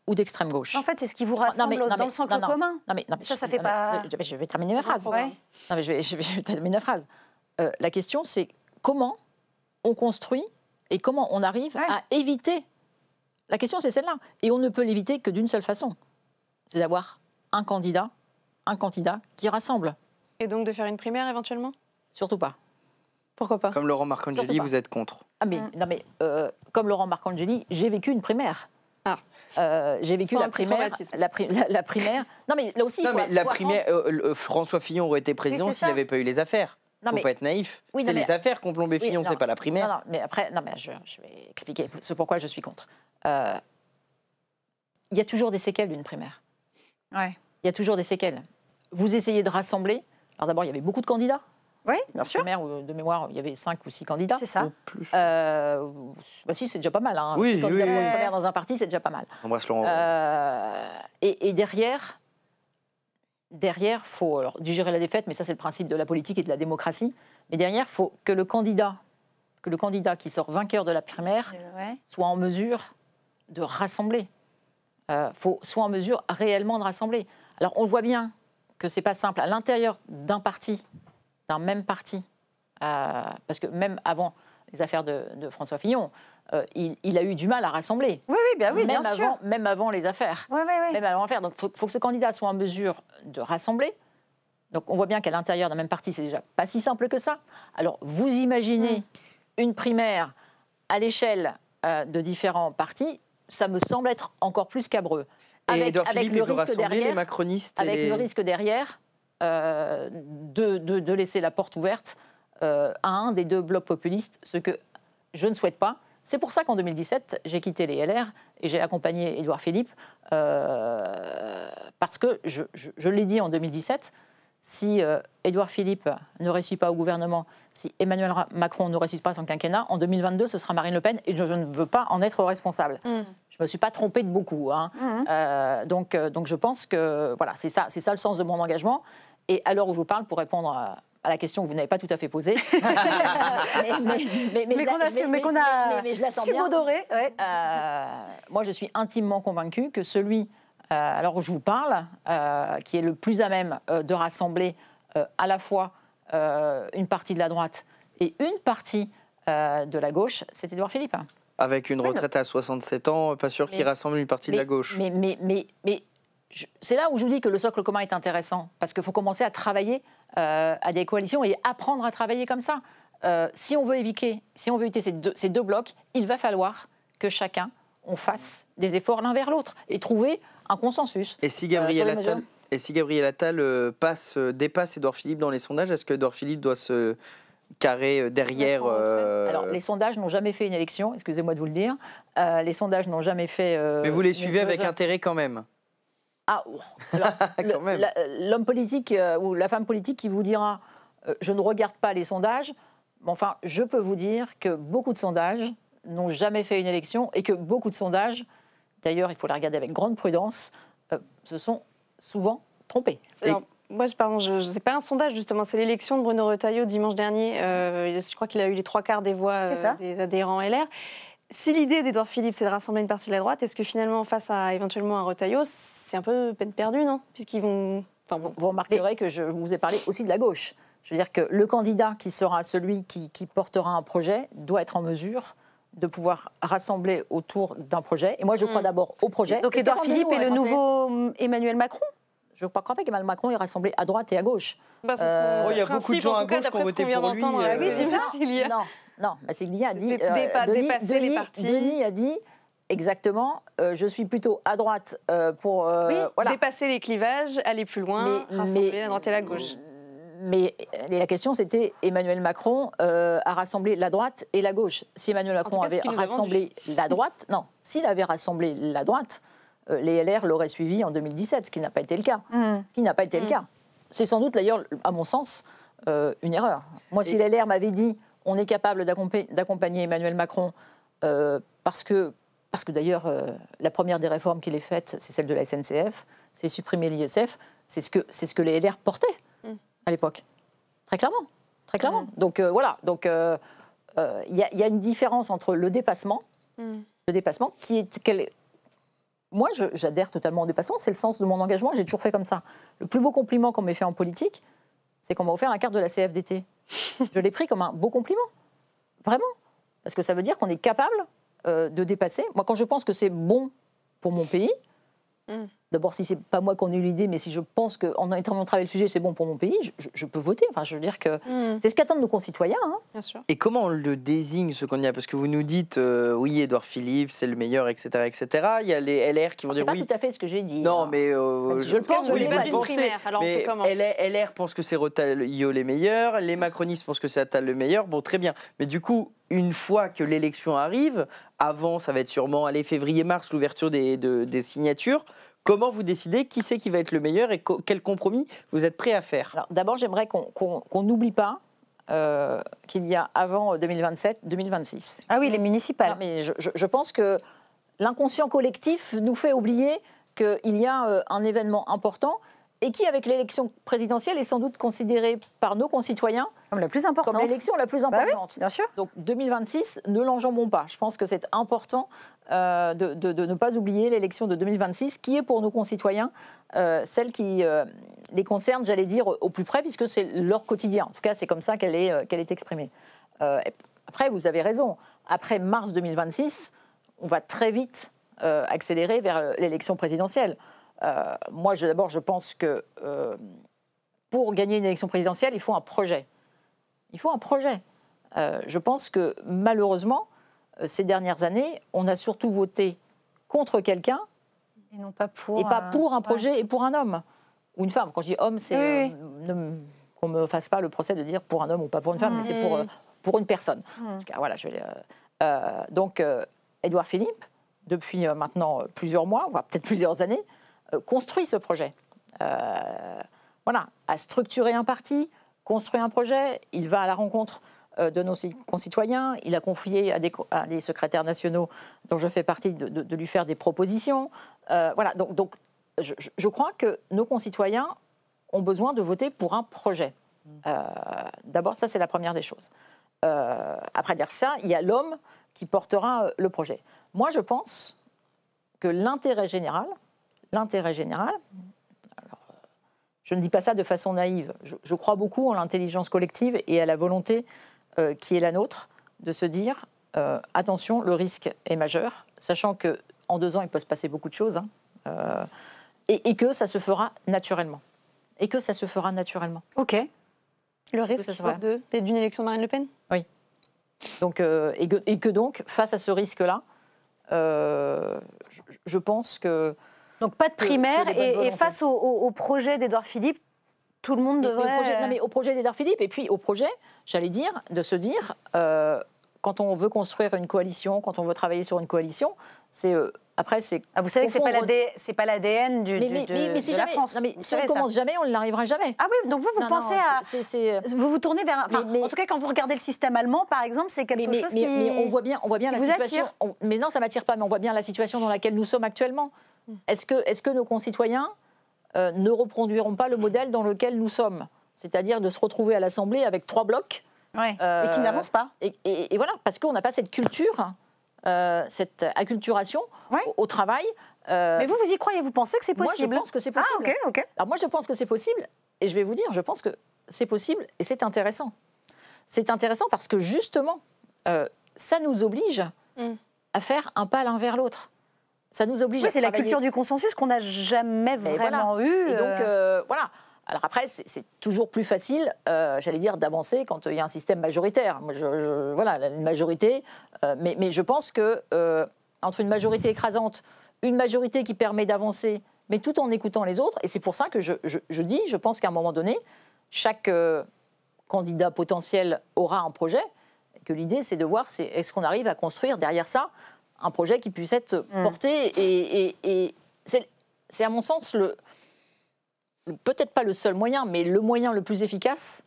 S5: ou d'extrême gauche.
S1: En fait, c'est ce qui vous rassemble dans le socle commun. Ça fait pas...
S5: Je vais terminer ma phrase.
S1: Ouais.
S5: Non, mais je vais terminer ma phrase. La question, c'est comment on construit et comment on arrive à éviter. La question, c'est celle-là. Et on ne peut l'éviter que d'une seule façon. C'est d'avoir un candidat qui rassemble.
S4: Et donc de faire une primaire, éventuellement?
S5: Surtout pas.
S4: Pourquoi pas?
S3: Comme Laurent Marcangeli, vous êtes contre?
S5: Comme Laurent Marcangeli, j'ai vécu une primaire. J'ai vécu la primaire. Non, mais là aussi.
S3: François Fillon aurait été président s'il n'avait pas eu les affaires. Il ne faut pas être naïf. C'est les affaires qui ont plombé Fillon, c'est pas la primaire.
S5: Non, mais après, je vais expliquer ce pourquoi je suis contre. Il y a toujours des séquelles d'une primaire.
S1: Ouais.
S5: Il y a toujours des séquelles. Vous essayez de rassembler. Alors d'abord, il y avait beaucoup de candidats.
S1: Oui, bien sûr.
S5: De mémoire, il y avait 5 ou 6 candidats.
S1: C'est ça.
S5: Si, c'est déjà pas mal. Hein.
S3: Oui,
S5: candidats pour une première dans un parti, c'est déjà pas mal.
S3: Embrasse Laurent.
S5: Et derrière, faut digérer la défaite, mais ça c'est le principe de la politique et de la démocratie. Mais derrière, il faut que le candidat qui sort vainqueur de la primaire soit en mesure de rassembler. Soit en mesure réellement de rassembler. Alors on voit bien que c'est pas simple à l'intérieur d'un même parti, parce que même avant les affaires de François Fillon, il a eu du mal à rassembler.
S1: Oui, bien sûr.
S5: Même avant les affaires. Même avant les affaires. Donc il faut que ce candidat soit en mesure de rassembler. Donc on voit bien qu'à l'intérieur d'un même parti, c'est déjà pas si simple que ça. Alors vous imaginez une primaire à l'échelle de différents partis, ça me semble être encore plus cabreux.
S3: Et Édouard Philippe, il peut rassembler les macronistes.
S5: Le risque derrière de laisser la porte ouverte à un des deux blocs populistes, ce que je ne souhaite pas. C'est pour ça qu'en 2017, j'ai quitté les LR et j'ai accompagné Édouard Philippe, parce que, je l'ai dit en 2017, si Édouard Philippe ne réussit pas au gouvernement, si Emmanuel Macron ne réussit pas son quinquennat, en 2022, ce sera Marine Le Pen et je ne veux pas en être responsable. Je ne me suis pas trompée de beaucoup. Hein. Donc je pense que voilà, c'est ça le sens de mon engagement. Et à l'heure où je vous parle, pour répondre à la question que vous n'avez pas tout à fait posée,
S1: mais qu'on a subodoré.
S5: Moi, je suis intimement convaincue que celui, alors où je vous parle, qui est le plus à même de rassembler à la fois une partie de la droite et une partie de la gauche, c'est Édouard Philippe.
S3: Avec une retraite à 67 ans, pas sûr qu'il rassemble une partie de la gauche.
S5: Mais c'est là où je vous dis que le socle commun est intéressant, parce qu'il faut commencer à travailler à des coalitions et apprendre à travailler comme ça. Si on veut éviter ces deux blocs, il va falloir que chacun on fasse des efforts l'un vers l'autre et trouver un consensus.
S3: Et si Gabriel Attal dépasse Édouard Philippe dans les sondages, est-ce que Édouard Philippe doit se carrer derrière
S5: Alors, les sondages n'ont jamais fait une élection, excusez-moi de vous le dire. Les sondages n'ont jamais fait...
S3: Mais vous les suivez avec intérêt quand même.
S5: L'homme politique ou la femme politique qui vous dira je ne regarde pas les sondages, mais enfin, je peux vous dire que beaucoup de sondages n'ont jamais fait une élection et que beaucoup de sondages, d'ailleurs, il faut les regarder avec grande prudence, se sont souvent trompés.
S4: Moi, pardon, c'est pas un sondage, justement, c'est l'élection de Bruno Retailleau dimanche dernier. Je crois qu'il a eu les 3/4 des voix des adhérents LR. Si l'idée d'Édouard Philippe, c'est de rassembler une partie de la droite, est-ce que finalement, face à éventuellement un Retailleau, c'est un peu peine perdue, non? Puisqu'ils vont...
S5: Enfin, bon. Vous remarquerez que je vous ai parlé aussi de la gauche. Je veux dire que le candidat qui sera celui qui portera un projet doit être en mesure de pouvoir rassembler autour d'un projet. Et moi, je crois d'abord au projet.
S1: Donc Édouard Philippe est le nouveau Emmanuel Macron?
S5: Je ne crois pas qu'Emmanuel Macron est rassemblé à droite et à gauche.
S3: Il y a beaucoup de gens à gauche qui ont voté pour lui.
S5: Oui, c'est ça. Non, Massiglia a dit... Denis a dit... Exactement, je suis plutôt à droite pour...
S4: dépasser les clivages, aller plus loin, rassembler la droite et la gauche.
S5: Mais la question, c'était Emmanuel Macron a rassemblé la droite et la gauche. Si Emmanuel Macron avait rassemblé la droite... Non, s'il avait rassemblé la droite, les LR l'auraient suivi en 2017, ce qui n'a pas été le cas. Le cas. C'est sans doute, d'ailleurs, à mon sens, une erreur. Moi, si les LR m'avaient dit on est capable d'accompagner Emmanuel Macron parce que d'ailleurs, la première des réformes qu'il ait faites, c'est celle de la SNCF, c'est supprimer l'ISF, c'est ce que les LR portaient à l'époque. Très clairement. Donc voilà. Donc il y a une différence entre le dépassement qui est... Moi, j'adhère totalement au dépassement, c'est le sens de mon engagement, j'ai toujours fait comme ça. Le plus beau compliment qu'on m'ait fait en politique, c'est qu'on m'a offert la carte de la CFDT. Je l'ai pris comme un beau compliment. Vraiment. Parce que ça veut dire qu'on est capable de dépasser. Moi, quand je pense que c'est bon pour mon pays, d'abord, si c'est pas moi qui en ai eu l'idée, mais si je pense qu'en ayant travaillé le sujet, c'est bon pour mon pays, je peux voter. Enfin, je veux dire que c'est ce qu'attendent nos concitoyens.
S4: Bien sûr.
S3: Et comment on le désigne, ce candidat? Parce que vous nous dites, oui, Édouard Philippe, c'est le meilleur, etc., etc. Il y a les LR qui vont dire oui.
S5: C'est pas tout à fait ce que j'ai dit.
S3: Non, mais...
S5: je le pense,
S3: oui,
S5: je
S3: vous
S5: l'ai
S3: le pensez.
S4: Alors,
S3: mais LR pense que c'est Retailleau les meilleurs, les macronistes pensent que c'est Attal le meilleur. Bon, très bien. Mais du coup, une fois que l'élection arrive, avant, ça va être sûrement, février-mars, l'ouverture des signatures. Comment vous décidez qui c'est qui va être le meilleur et quel compromis vous êtes prêt à faire?
S5: Alors, d'abord, j'aimerais qu'on n'oublie pas qu'il y a avant 2027, 2026.
S1: Ah oui, les municipales.
S5: Non, mais je pense que l'inconscient collectif nous fait oublier qu'il y a un événement important et qui, avec l'élection présidentielle, est sans doute considéré par nos concitoyens
S1: comme la plus importante.
S5: Comme l'élection la plus importante.
S1: Oui, bien sûr.
S5: Donc 2026, ne l'enjambons pas. Je pense que c'est important de ne pas oublier l'élection de 2026, qui est pour nos concitoyens celle qui les concerne, j'allais dire, au plus près, puisque c'est leur quotidien. En tout cas, c'est comme ça qu'elle est exprimée. Après, vous avez raison. Après mars 2026, on va très vite accélérer vers l'élection présidentielle. Moi, d'abord, je pense que pour gagner une élection présidentielle, il faut un projet. Je pense que, malheureusement, ces dernières années, on a surtout voté contre quelqu'un
S1: et non pas pour,
S5: un projet et pour un homme. Ou une femme. Quand je dis homme, c'est qu'on ne me fasse pas le procès de dire pour un homme ou pas pour une femme, mais c'est pour une personne. En tout cas, voilà, donc, Édouard Philippe, depuis maintenant plusieurs mois, voire peut-être plusieurs années, construit ce projet. A structuré un parti, construit un projet, il va à la rencontre de nos concitoyens, il a confié à des secrétaires nationaux dont je fais partie de lui faire des propositions. Donc je crois que nos concitoyens ont besoin de voter pour un projet. D'abord, ça c'est la première des choses. Après dire ça, il y a l'homme qui portera le projet. Moi, je pense que l'intérêt général, je ne dis pas ça de façon naïve, je crois beaucoup en l'intelligence collective et à la volonté qui est la nôtre de se dire attention, le risque est majeur, sachant qu'en 2 ans, il peut se passer beaucoup de choses, et que ça se fera naturellement.
S1: OK.
S4: Le risque d'une élection de Marine Le Pen?
S5: Oui. Donc, et que donc, face à ce risque-là, je pense que...
S1: Donc pas de primaire et face au projet d'Édouard Philippe, tout le monde devrait...
S5: Au projet d'Édouard Philippe et puis au projet, j'allais dire, de se dire, quand on veut construire une coalition, quand on veut travailler sur une coalition, c'est... Après, c'est...
S1: vous savez que c'est pas l'ADN de la France.
S5: Non, mais si on ne commence jamais, on n'y arrivera jamais.
S1: Ah oui, donc vous pensez à... Vous vous tournez vers... en tout cas, quand vous regardez le système allemand, par exemple, c'est quelque chose qui...
S5: Mais on voit bien la situation... Mais non, ça ne m'attire pas, mais on voit bien la situation dans laquelle nous sommes actuellement. Est-ce que nos concitoyens ne reproduiront pas le modèle dans lequel nous sommes. C'est-à-dire de se retrouver à l'Assemblée avec 3 blocs.
S1: Ouais. Et qui n'avancent pas.
S5: Et voilà, parce qu'on n'a pas cette culture, cette acculturation au travail.
S1: Mais vous y croyez, vous pensez que c'est possible?
S5: Moi, je pense que c'est possible.
S1: Ah, ok.
S5: Alors moi, je pense que c'est possible, et je vais vous dire, je pense que c'est possible, et c'est intéressant. C'est intéressant parce que, justement, ça nous oblige à faire un pas l'un vers l'autre. Ça nous oblige à
S1: c'est
S5: travailler.
S1: La culture du consensus qu'on n'a jamais vraiment eue.
S5: Et donc, voilà. Alors après, c'est toujours plus facile, j'allais dire, d'avancer quand il y a un système majoritaire. Moi, voilà, une majorité. Mais je pense que entre une majorité écrasante, une majorité qui permet d'avancer, mais tout en écoutant les autres, et c'est pour ça que je pense qu'à un moment donné, chaque candidat potentiel aura un projet, et que l'idée, c'est de voir est-ce qu'on arrive à construire derrière ça un projet qui puisse être porté. Et c'est à mon sens peut-être pas le seul moyen, mais le moyen le plus efficace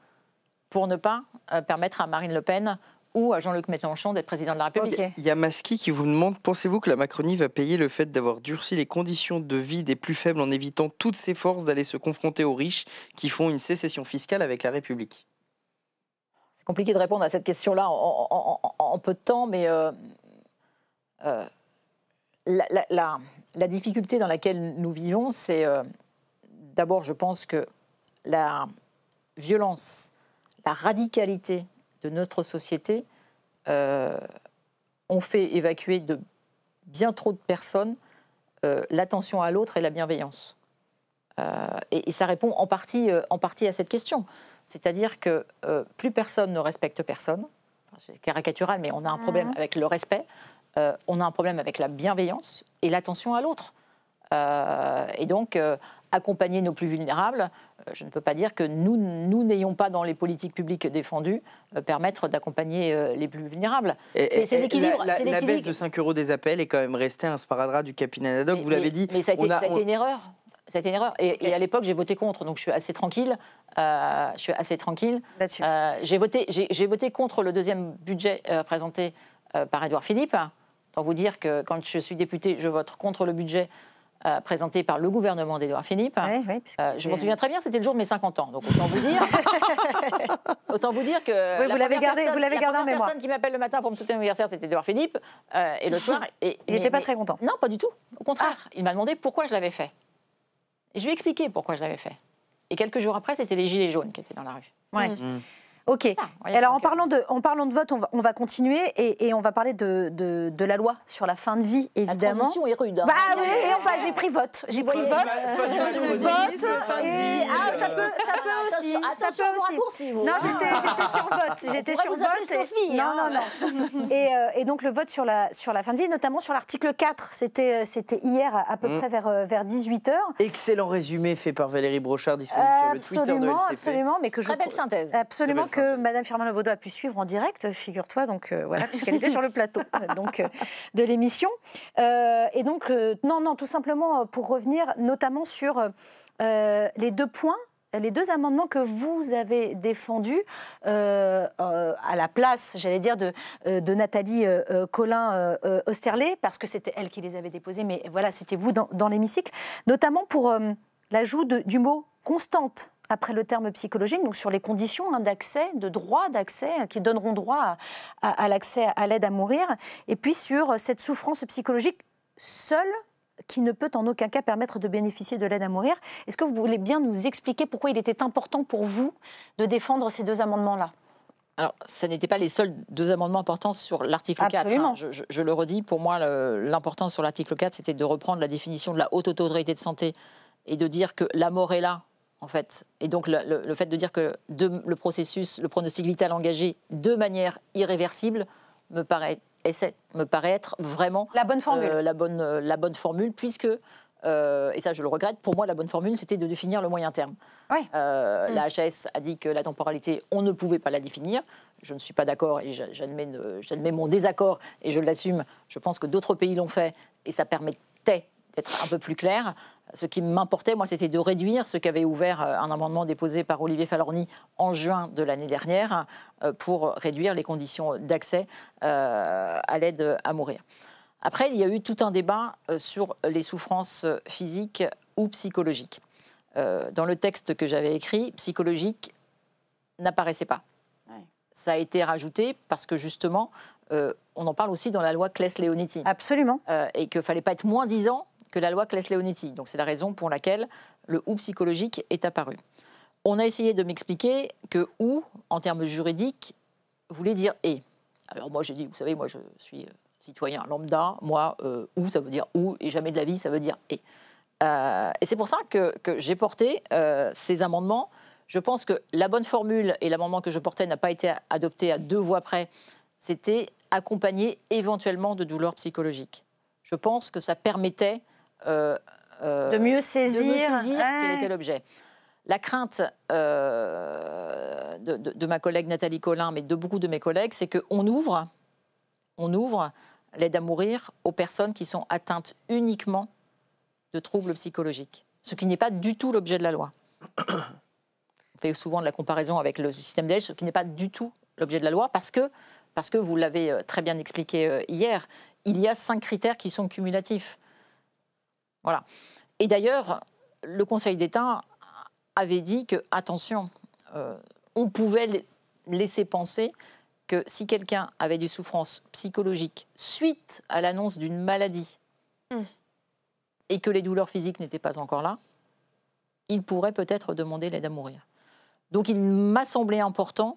S5: pour ne pas permettre à Marine Le Pen ou à Jean-Luc Mélenchon d'être président de la République.
S3: Okay. Il y a Maski qui vous demande, pensez-vous que la Macronie va payer le fait d'avoir durci les conditions de vie des plus faibles en évitant toutes ses forces d'aller se confronter aux riches qui font une sécession fiscale avec la République?
S5: C'est compliqué de répondre à cette question-là en peu de temps, mais la difficulté dans laquelle nous vivons, c'est... D'abord, je pense que la violence, la radicalité de notre société ont fait évacuer de bien trop de personnes l'attention à l'autre et la bienveillance. Et ça répond en partie à cette question. C'est-à-dire que plus personne ne respecte personne. C'est caricatural, mais on a un problème avec le respect, on a un problème avec la bienveillance et l'attention à l'autre. Et donc... accompagner nos plus vulnérables, je ne peux pas dire que nous n'ayons pas dans les politiques publiques défendues permettre d'accompagner les plus vulnérables.
S3: C'est l'équilibre. La baisse de 5 € des appels est quand même restée un sparadrap du capitaine Haddock, vous l'avez dit.
S5: Mais ça a été une erreur. Ça a été une erreur. Et à l'époque, j'ai voté contre, donc je suis assez tranquille. Là-dessus. J'ai voté contre le deuxième budget présenté par Édouard Philippe. Pour vous dire que quand je suis députée, je vote contre le budget présenté par le gouvernement d'Édouard Philippe. Je m'en souviens très bien, c'était le jour de mes 50 ans. Donc autant vous dire que
S1: vous l'avez gardé en mémoire.
S5: La personne qui m'appelle le matin pour me souhaiter l'anniversaire, c'était Édouard Philippe. Et le soir...
S1: il n'était pas très content.
S5: Non, pas du tout. Au contraire, il m'a demandé pourquoi je l'avais fait. Et je lui ai expliqué pourquoi je l'avais fait. Et quelques jours après, c'était les gilets jaunes qui étaient dans la rue.
S1: Ok. Alors, en parlant de vote, on va continuer et on va parler de la loi sur la fin de vie, évidemment.
S5: La transition est rude. Hein.
S1: J'ai pris vote. J'ai pris vote. Ça peut aussi. Non, j'étais sur vote. J'étais sur vote.
S5: Sophie.
S1: Non. Et donc, le vote sur la fin de vie, notamment sur l'article 4. C'était hier, à peu près vers 18h.
S3: Excellent résumé fait par Valérie Brochard, disponible sur le Twitter de LCP.
S1: Absolument.
S5: Très belle synthèse.
S1: Absolument. Que Madame Firmin-Lebaudot a pu suivre en direct, figure-toi, donc voilà, puisqu'elle était sur le plateau de l'émission. Et donc, non, tout simplement pour revenir notamment sur les 2 points, les 2 amendements que vous avez défendus à la place, j'allais dire, de Nathalie Colin-Osterlé, parce que c'était elle qui les avait déposés, mais voilà, c'était vous dans l'hémicycle, notamment pour l'ajout du mot « constante ». Après le terme psychologique, donc sur les conditions d'accès, de droit d'accès, qui donneront droit à l'accès à l'aide à mourir, et puis sur cette souffrance psychologique seule qui ne peut en aucun cas permettre de bénéficier de l'aide à mourir. Est-ce que vous voulez bien nous expliquer pourquoi il était important pour vous de défendre ces 2 amendements-là ?
S5: Alors, ce n'étaient pas les seuls 2 amendements importants sur l'article 4. Hein. Je le redis, pour moi, l'important sur l'article 4, c'était de reprendre la définition de la haute autorité de santé et de dire que la mort est là, en fait. Et donc, le fait de dire que le pronostic vital engagé de manière irréversible me paraît être vraiment
S1: la bonne formule.
S5: La bonne formule, puisque, et ça je le regrette, pour moi la bonne formule c'était de définir le moyen terme.
S1: Oui.
S5: La HAS a dit que la temporalité, on ne pouvait pas la définir. Je ne suis pas d'accord et j'admets mon désaccord et je l'assume. Je pense que d'autres pays l'ont fait et ça permettait d'être un peu plus clair. Ce qui m'importait, moi, c'était de réduire ce qu'avait ouvert un amendement déposé par Olivier Falorni en juin de l'année dernière pour réduire les conditions d'accès à l'aide à mourir. Après, il y a eu tout un débat sur les souffrances physiques ou psychologiques. dans le texte que j'avais écrit, psychologique n'apparaissait pas. Ouais. Ça a été rajouté parce que justement, on en parle aussi dans la loi Claes-Leonetti.
S1: Absolument.
S5: Et qu'il ne fallait pas être moins disant que la loi Claes-Leonetti. Donc c'est la raison pour laquelle le « ou » psychologique est apparu. On a essayé de m'expliquer que « ou », en termes juridiques, voulait dire « et ». Alors moi j'ai dit, vous savez, moi je suis citoyen lambda, moi « ou » ça veut dire « ou » et jamais de la vie ça veut dire « et ». Et c'est pour ça que j'ai porté ces amendements. Je pense que la bonne formule et l'amendement que je portais n'a pas été adopté à 2 voix près. C'était accompagné éventuellement de douleurs psychologiques. Je pense que ça permettait
S1: de mieux saisir
S5: quel était l'objet. La crainte de ma collègue Nathalie Colin, mais de beaucoup de mes collègues, c'est qu'on ouvre l'aide à mourir aux personnes qui sont atteintes uniquement de troubles psychologiques, ce qui n'est pas du tout l'objet de la loi. On fait souvent de la comparaison avec le système d'aide, ce qui n'est pas du tout l'objet de la loi, parce que vous l'avez très bien expliqué hier, il y a 5 critères qui sont cumulatifs. Voilà. Et d'ailleurs, le Conseil d'État avait dit que, attention, on pouvait laisser penser que si quelqu'un avait des souffrances psychologiques suite à l'annonce d'une maladie et que les douleurs physiques n'étaient pas encore là, il pourrait peut-être demander l'aide à mourir. Donc il m'a semblé important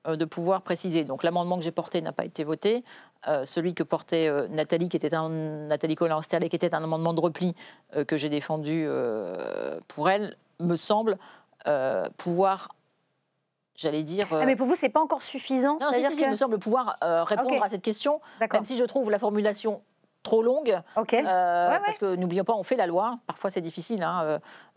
S5: de pouvoir préciser. Donc l'amendement que j'ai porté n'a pas été voté. Celui que portait Nathalie Colin-Osterlé, qui était un amendement de repli que j'ai défendu pour elle, me semble pouvoir, j'allais dire...
S1: mais pour vous, c'est pas encore suffisant?
S5: Non, il me semble pouvoir répondre à cette question, même si je trouve la formulation trop longue, parce que n'oublions pas, on fait la loi, parfois c'est difficile,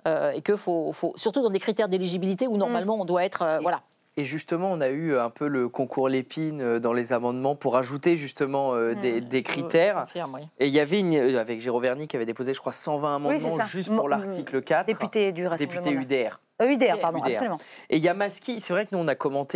S5: et qu'il faut, surtout dans des critères d'éligibilité où normalement on doit être... voilà.
S3: Et justement, on a eu un peu le concours Lépine dans les amendements pour ajouter justement des critères. Et il y avait avec Géraud Verny qui avait déposé, je crois, 120 amendements juste pour l'article 4.
S1: Député du Rassemblement.
S3: Député UDR.
S1: UDR, pardon, absolument.
S3: Et il y a Maski, c'est vrai que nous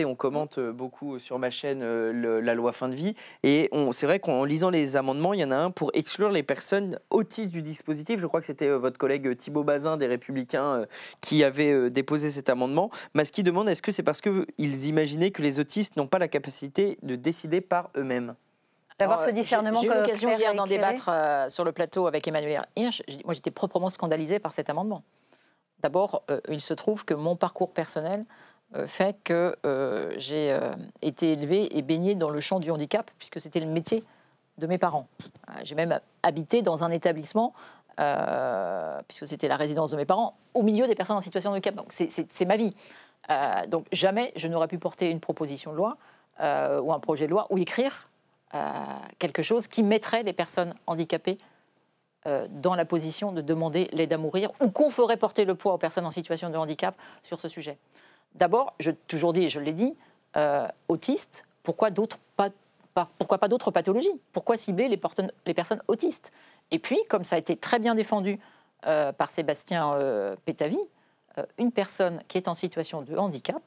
S3: on commente beaucoup sur ma chaîne la loi fin de vie. Et c'est vrai qu'en lisant les amendements, il y en a un pour exclure les personnes autistes du dispositif. Je crois que c'était votre collègue Thibault Bazin des Républicains qui avait déposé cet amendement. Maski demande, est-ce que c'est parce qu'ils imaginaient que les autistes n'ont pas la capacité de décider par eux-mêmes?
S1: D'avoir ce discernement.
S5: J'ai eu l'occasion hier d'en débattre sur le plateau avec Emmanuel Hirsch. Moi j'étais proprement scandalisée par cet amendement. D'abord, il se trouve que mon parcours personnel fait que j'ai été élevée et baignée dans le champ du handicap, puisque c'était le métier de mes parents. J'ai même habité dans un établissement, puisque c'était la résidence de mes parents, au milieu des personnes en situation de handicap. Donc c'est ma vie. Donc jamais je n'aurais pu porter une proposition de loi ou un projet de loi ou écrire quelque chose qui mettrait les personnes handicapées dans la position de demander l'aide à mourir ou qu'on ferait porter le poids aux personnes en situation de handicap sur ce sujet. D'abord, j'ai toujours dit, et je l'ai dit, autistes, pourquoi pas d'autres pathologies? Pourquoi cibler les personnes autistes? Et puis, comme ça a été très bien défendu par Sébastien Pétavy, une personne qui est en situation de handicap,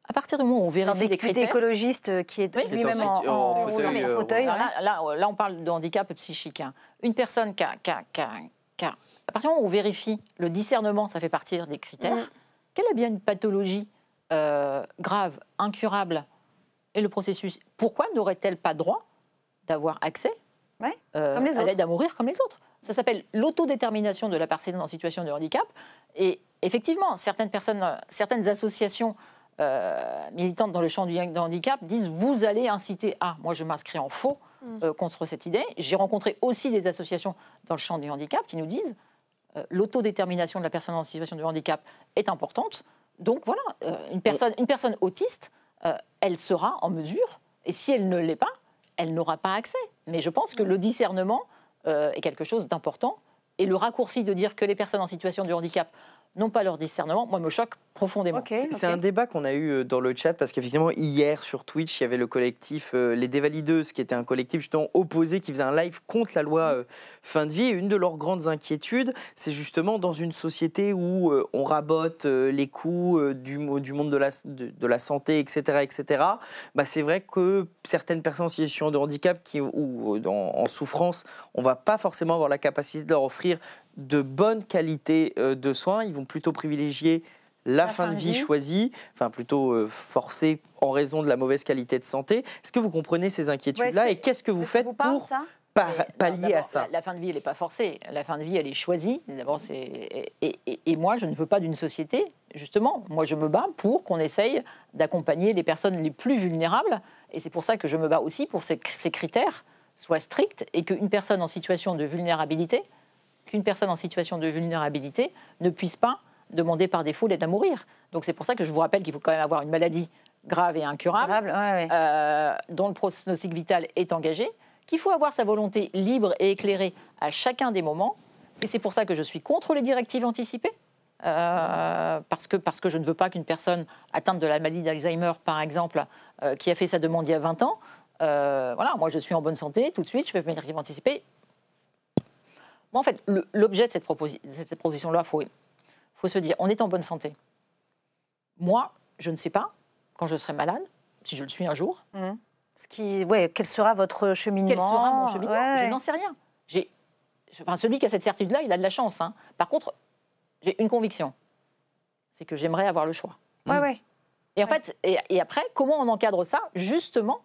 S5: à partir du moment où on vérifie les critères...
S1: écologiste qui est lui-même en fauteuil.
S5: Là, on parle de handicap psychique. Une personne qui a... À partir du moment où on vérifie le discernement, ça fait partie des critères, qu'elle a bien une pathologie grave, incurable, et le processus, pourquoi n'aurait-elle pas droit d'avoir accès à l'aide à mourir comme les autres? Ça s'appelle l'autodétermination de la personne en situation de handicap. Et effectivement, certaines associations militantes dans le champ du handicap disent vous allez inciter à. Moi, je m'inscris en faux contre cette idée. J'ai rencontré aussi des associations dans le champ du handicap qui nous disent l'autodétermination de la personne en situation de handicap est importante. Donc voilà, une personne autiste, elle sera en mesure, et si elle ne l'est pas, elle n'aura pas accès. Mais je pense que le discernement est quelque chose d'important. Et le raccourci de dire que les personnes en situation de handicap n'ont pas leur discernement, moi, me choque profondément.
S3: C'est un débat qu'on a eu dans le chat parce qu'effectivement hier sur Twitch il y avait le collectif Les Dévalideuses qui était un collectif justement opposé qui faisait un live contre la loi fin de vie, et une de leurs grandes inquiétudes c'est justement dans une société où on rabote les coûts du monde de la santé, etc. Bah, c'est vrai que certaines personnes en situation de handicap ou en souffrance, on va pas forcément avoir la capacité de leur offrir de bonne qualité de soins, ils vont plutôt privilégier la fin de vie choisie, enfin plutôt forcée en raison de la mauvaise qualité de santé. Est-ce que vous comprenez ces inquiétudes-là et qu'est-ce que vous faites pour pallier à ça?
S5: La fin de vie, elle n'est pas forcée. La fin de vie, elle est choisie. D'abord, et moi, je ne veux pas d'une société, justement. Moi, je me bats pour qu'on essaye d'accompagner les personnes les plus vulnérables. Et c'est pour ça que je me bats aussi pour ces critères soient stricts et qu'une personne en situation de vulnérabilité, ne puisse pas demander par défaut l'aide à mourir. Donc c'est pour ça que je vous rappelle qu'il faut quand même avoir une maladie grave et incurable, dont le pronostic vital est engagé, qu'il faut avoir sa volonté libre et éclairée à chacun des moments. Et c'est pour ça que je suis contre les directives anticipées, parce que je ne veux pas qu'une personne atteinte de la maladie d'Alzheimer, par exemple, qui a fait sa demande il y a 20 ans, moi je suis en bonne santé, tout de suite je fais mes directives anticipées. Moi, en fait, l'objet de cette proposition-là, faut se dire, on est en bonne santé. Moi, je ne sais pas, quand je serai malade, si je le suis un jour.
S1: Quel sera votre cheminement?
S5: Quel sera mon cheminement? Je n'en sais rien. Celui qui a cette certitude-là, il a de la chance. Hein. Par contre, j'ai une conviction. C'est que j'aimerais avoir le choix. Et en fait, et après, comment on encadre ça, justement,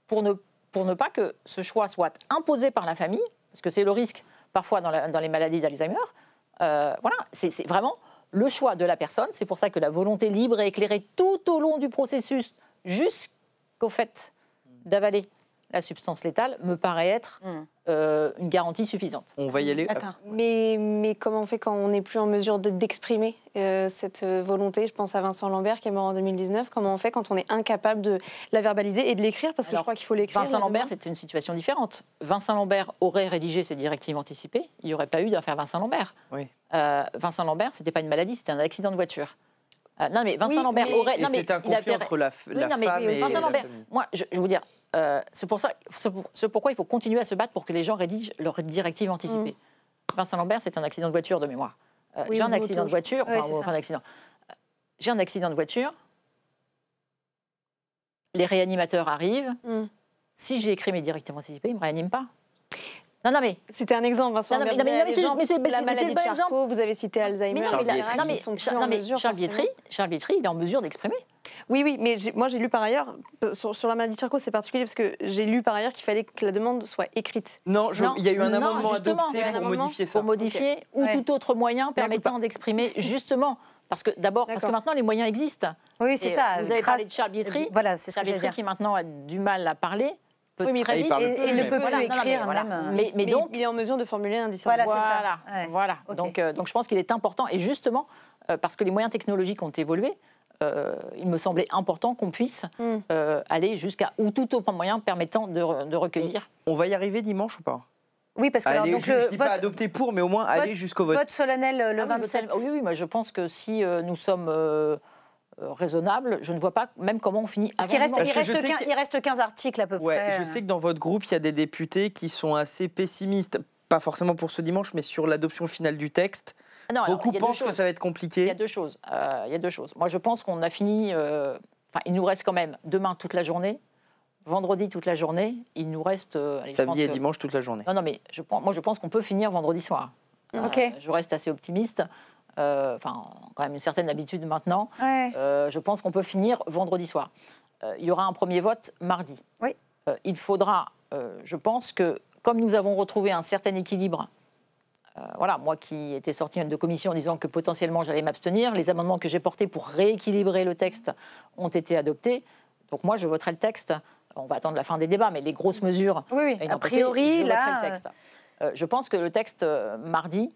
S5: pour ne pas que ce choix soit imposé par la famille, parce que c'est le risque, parfois, dans les maladies d'Alzheimer. C'est vraiment le choix de la personne. C'est pour ça que la volonté libre et éclairée tout au long du processus, jusqu'au fait d'avaler la substance létale, me paraît être une garantie suffisante.
S3: On va y aller.
S4: Attends, mais comment on fait quand on n'est plus en mesure d'exprimer cette volonté? Je pense à Vincent Lambert qui est mort en 2019. Comment on fait quand on est incapable de la verbaliser et de l'écrire? Parce que je crois qu'il faut l'écrire.
S5: Vincent Lambert, c'était une situation différente. Vincent Lambert aurait rédigé ses directives anticipées. Il n'y aurait pas eu d'affaire Vincent Lambert. Vincent Lambert, c'était pas une maladie, c'était un accident de voiture. Non, mais Vincent Lambert aurait.
S3: C'est un conflit entre la femme et
S5: Vincent Lambert. Moi, je vais vous dire. C'est pourquoi il faut continuer à se battre pour que les gens rédigent leurs directives anticipées. Vincent Lambert, c'est un accident de voiture de mémoire. J'ai un accident de voiture, j'ai un accident de voiture, les réanimateurs arrivent, si j'ai écrit mes directives anticipées, ils ne me réaniment pas. Non, mais...
S4: C'était un exemple, Vincent Lambert.
S5: Mais c'est le bon exemple.
S4: Vous avez cité Alzheimer.
S5: Charles Bietri, il est en mesure d'exprimer.
S4: Oui, mais moi j'ai lu par ailleurs, sur la maladie de Charcot c'est particulier parce que j'ai lu par ailleurs qu'il fallait que la demande soit écrite.
S3: Non, il y a eu un amendement adopté pour modifier ça.
S5: Pour modifier ou tout autre moyen permettant d'exprimer justement. Parce que maintenant les moyens existent.
S1: Oui, c'est ça.
S5: Vous avez parlé de Charles Bietri.
S1: Voilà, c'est ce que
S5: Charles Bietri qui maintenant a du mal à parler.
S1: Mais très vite et ne peut plus écrire même.
S4: Mais donc il est en mesure de formuler un discours.
S5: Voilà. Donc je pense qu'il est important et justement parce que les moyens technologiques ont évolué. Il me semblait important qu'on puisse aller jusqu'à ou tout autre moyen permettant de recueillir.
S3: On va y arriver dimanche ou pas?
S1: Oui, parce que
S3: je ne dis pas adopter pour, mais au moins aller jusqu'au vote.
S1: Vote solennel le 27.
S5: Oui, moi je pense que si nous sommes raisonnables, je ne vois pas même comment on finit avant.
S1: Il reste 15 articles à peu près.
S3: Je sais que dans votre groupe, il y a des députés qui sont assez pessimistes, pas forcément pour ce dimanche, mais sur l'adoption finale du texte. Beaucoup pensent que ça va être compliqué.
S5: Il y a deux choses. Moi, je pense qu'on a fini... il nous reste quand même demain toute la journée, vendredi toute la journée. Il nous reste...
S3: samedi et dimanche toute la journée.
S5: Non, mais je pense qu'on peut finir vendredi soir. Je reste assez optimiste. Quand même une certaine habitude maintenant. Je pense qu'on peut finir vendredi soir. Il y aura un premier vote mardi. Il faudra, je pense que, comme nous avons retrouvé un certain équilibre... moi qui étais sortie de commission en disant que potentiellement j'allais m'abstenir, les amendements que j'ai portés pour rééquilibrer le texte ont été adoptés. Donc moi, je voterai le texte. On va attendre la fin des débats, mais les grosses mesures...
S1: a priori,
S5: je voterai le texte. Je pense que le texte, mardi,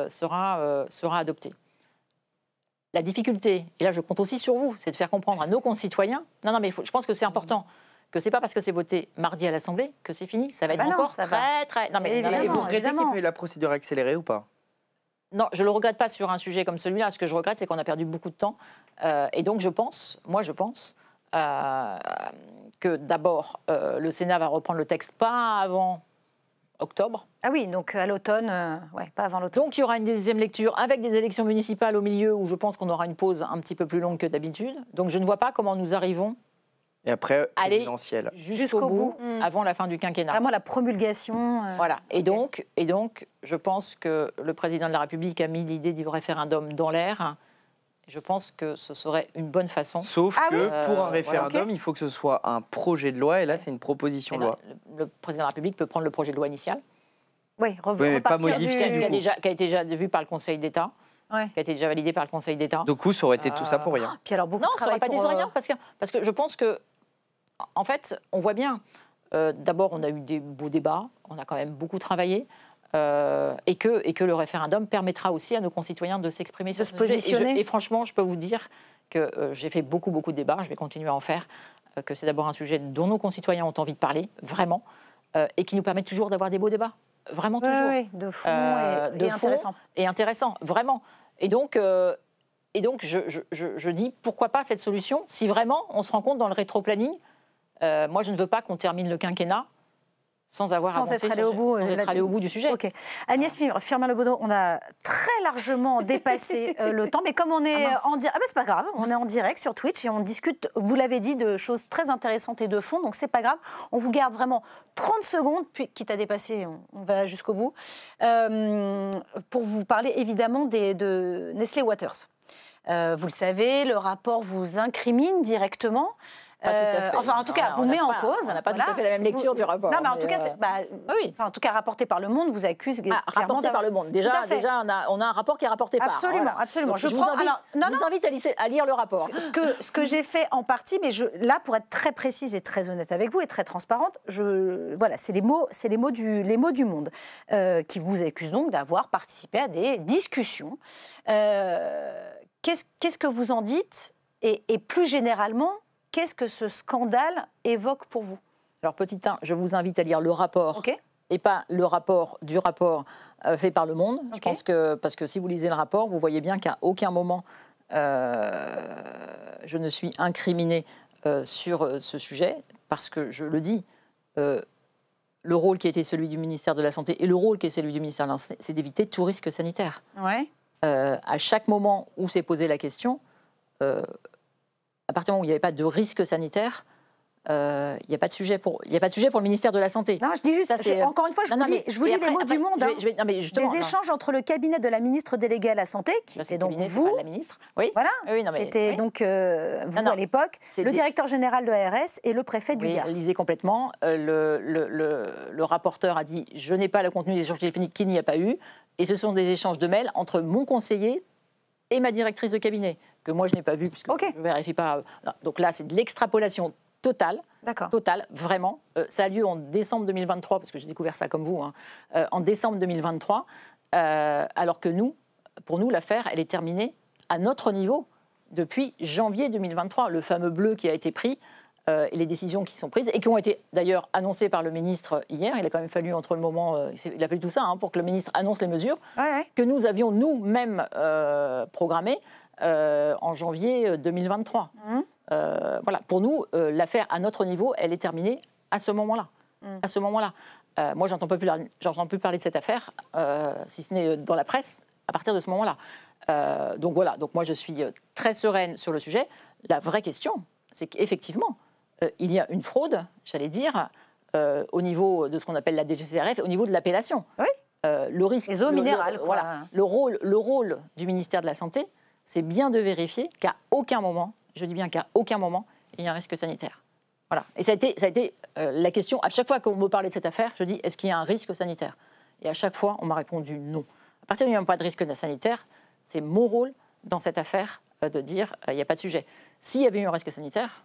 S5: sera adopté. La difficulté, et là je compte aussi sur vous, c'est de faire comprendre à nos concitoyens... Non, mais je pense que c'est important... que c'est pas parce que c'est voté mardi à l'Assemblée que c'est fini. Ça va être encore très...
S3: Non, mais et vous regrettez qu'il y ait eu la procédure accélérée ou pas?
S5: Non, je ne le regrette pas sur un sujet comme celui-là. Ce que je regrette, c'est qu'on a perdu beaucoup de temps. Et donc, je pense que d'abord, le Sénat va reprendre le texte pas avant octobre.
S1: Ah oui, donc à l'automne, pas avant l'automne.
S5: Donc il y aura une deuxième lecture avec des élections municipales au milieu où je pense qu'on aura une pause un petit peu plus longue que d'habitude. Donc je ne vois pas comment nous arrivons
S3: et après, présidentielle.
S5: Jusqu'au bout, avant la fin du quinquennat.
S1: Vraiment la promulgation.
S5: Voilà. Et donc, je pense que le président de la République a mis l'idée du référendum dans l'air. Je pense que ce serait une bonne façon.
S3: Sauf que pour un référendum, il faut que ce soit un projet de loi, et là, c'est une proposition de loi.
S5: Le président de la République peut prendre le projet de loi initial.
S1: Oui,
S3: mais pas modifié,
S5: qui a été déjà vu par le Conseil d'État. Qui a été déjà validé par le Conseil d'État.
S3: Du coup, ça aurait été tout ça pour rien.
S1: Puis alors, beaucoup
S5: non, ça n'aurait pas été pour rien, parce que je pense que, en fait, on voit bien, d'abord, on a eu des beaux débats, on a quand même beaucoup travaillé, et que le référendum permettra aussi à nos concitoyens de s'exprimer sur ce sujet. Et franchement, je peux vous dire que j'ai fait beaucoup de débats, je vais continuer à en faire, que c'est d'abord un sujet dont nos concitoyens ont envie de parler, vraiment, et qui nous permet toujours d'avoir des beaux débats. Vraiment toujours.
S1: Oui, de fond et intéressant.
S5: Et intéressant, vraiment. Et donc je dis, pourquoi pas cette solution si vraiment on se rend compte dans le rétro-planning. Moi, je ne veux pas qu'on termine le quinquennat sans être allé au bout du sujet.
S1: Okay. Agnès Firmin-Lebaudot, on a très largement dépassé le temps, mais comme on est en direct, c'est pas grave, on est en direct sur Twitch et on discute, vous l'avez dit, de choses très intéressantes et de fond, donc c'est pas grave. On vous garde vraiment 30 secondes, puis quitte à dépasser, on va jusqu'au bout, pour vous parler évidemment de Nestlé Waters. Vous le savez, le rapport vous incrimine directement.
S5: Pas tout à fait.
S1: Enfin, en tout cas, vous met en cause.
S5: On n'a pas tout à fait la même lecture du rapport.
S1: Non, mais en tout cas, en tout cas, rapporté par Le Monde, vous accuse.
S5: Rapporté par Le Monde. Déjà, on a un rapport qui est rapporté par.
S1: Absolument, absolument.
S5: Donc, je vous invite à lire le rapport.
S1: Ce que j'ai fait en partie, mais là, pour être très précise et très honnête avec vous et très transparente, voilà, c'est les mots du Monde qui vous accusent donc d'avoir participé à des discussions. Qu'est-ce que vous en dites et plus généralement, qu'est-ce que ce scandale évoque pour vous?
S5: Alors, petit 1, je vous invite à lire le rapport, et pas le rapport du rapport fait par Le Monde. Je pense parce que si vous lisez le rapport, vous voyez bien qu'à aucun moment je ne suis incriminée sur ce sujet, parce que je le dis, le rôle qui a été celui du ministère de la Santé et le rôle qui est celui du ministère de la Santé, c'est d'éviter tout risque sanitaire.
S1: Ouais.
S5: À chaque moment où s'est posée la question, à partir du moment où il n'y avait pas de risque sanitaire, il n'y a pas de sujet pour le ministère de la Santé.
S1: Non, je dis juste, encore une fois, je vous lis les mots du Monde. Des échanges entre le cabinet de la ministre déléguée à la Santé, qui était donc vous,
S5: la ministre, oui.
S1: Voilà, qui était donc vous à l'époque, le directeur général de l'ARS et le préfet du Gard.
S5: Lisez complètement. Le rapporteur a dit, je n'ai pas le contenu des échanges téléphoniques qu'il n'y a pas eu, et ce sont des échanges de mails entre mon conseiller et ma directrice de cabinet, que moi je n'ai pas vu, puisque je ne vérifie pas. Donc là, c'est de l'extrapolation totale. Totale, vraiment. Ça a lieu en décembre 2023, parce que j'ai découvert ça comme vous, en décembre 2023, alors que pour nous, l'affaire, elle est terminée à notre niveau depuis janvier 2023. Le fameux bleu qui a été pris, et les décisions qui sont prises, et qui ont été d'ailleurs annoncées par le ministre hier. Il a quand même fallu, entre le moment, il a fallu tout ça pour que le ministre annonce les mesures que nous avions nous-mêmes programmées en janvier 2023. Voilà, pour nous, l'affaire à notre niveau, elle est terminée à ce moment-là. À ce moment-là. Moi, j'entends plus parler de cette affaire, si ce n'est dans la presse, à partir de ce moment-là. Donc voilà, donc moi je suis très sereine sur le sujet. La vraie question, c'est qu'effectivement, il y a une fraude, j'allais dire, au niveau de ce qu'on appelle la DGCCRF, au niveau de l'appellation.
S1: Oui.
S5: Le risque,
S1: les eaux minérales.
S5: Voilà, le rôle du ministère de la Santé, c'est bien de vérifier qu'à aucun moment, je dis bien qu'à aucun moment, il y a un risque sanitaire. Voilà. Et ça a été la question, à chaque fois qu'on me parlait de cette affaire, je dis, est-ce qu'il y a un risque sanitaire? Et à chaque fois, on m'a répondu non. À partir du moment où il n'y a pas de risque sanitaire, c'est mon rôle dans cette affaire de dire, il n'y a pas de sujet. S'il y avait eu un risque sanitaire,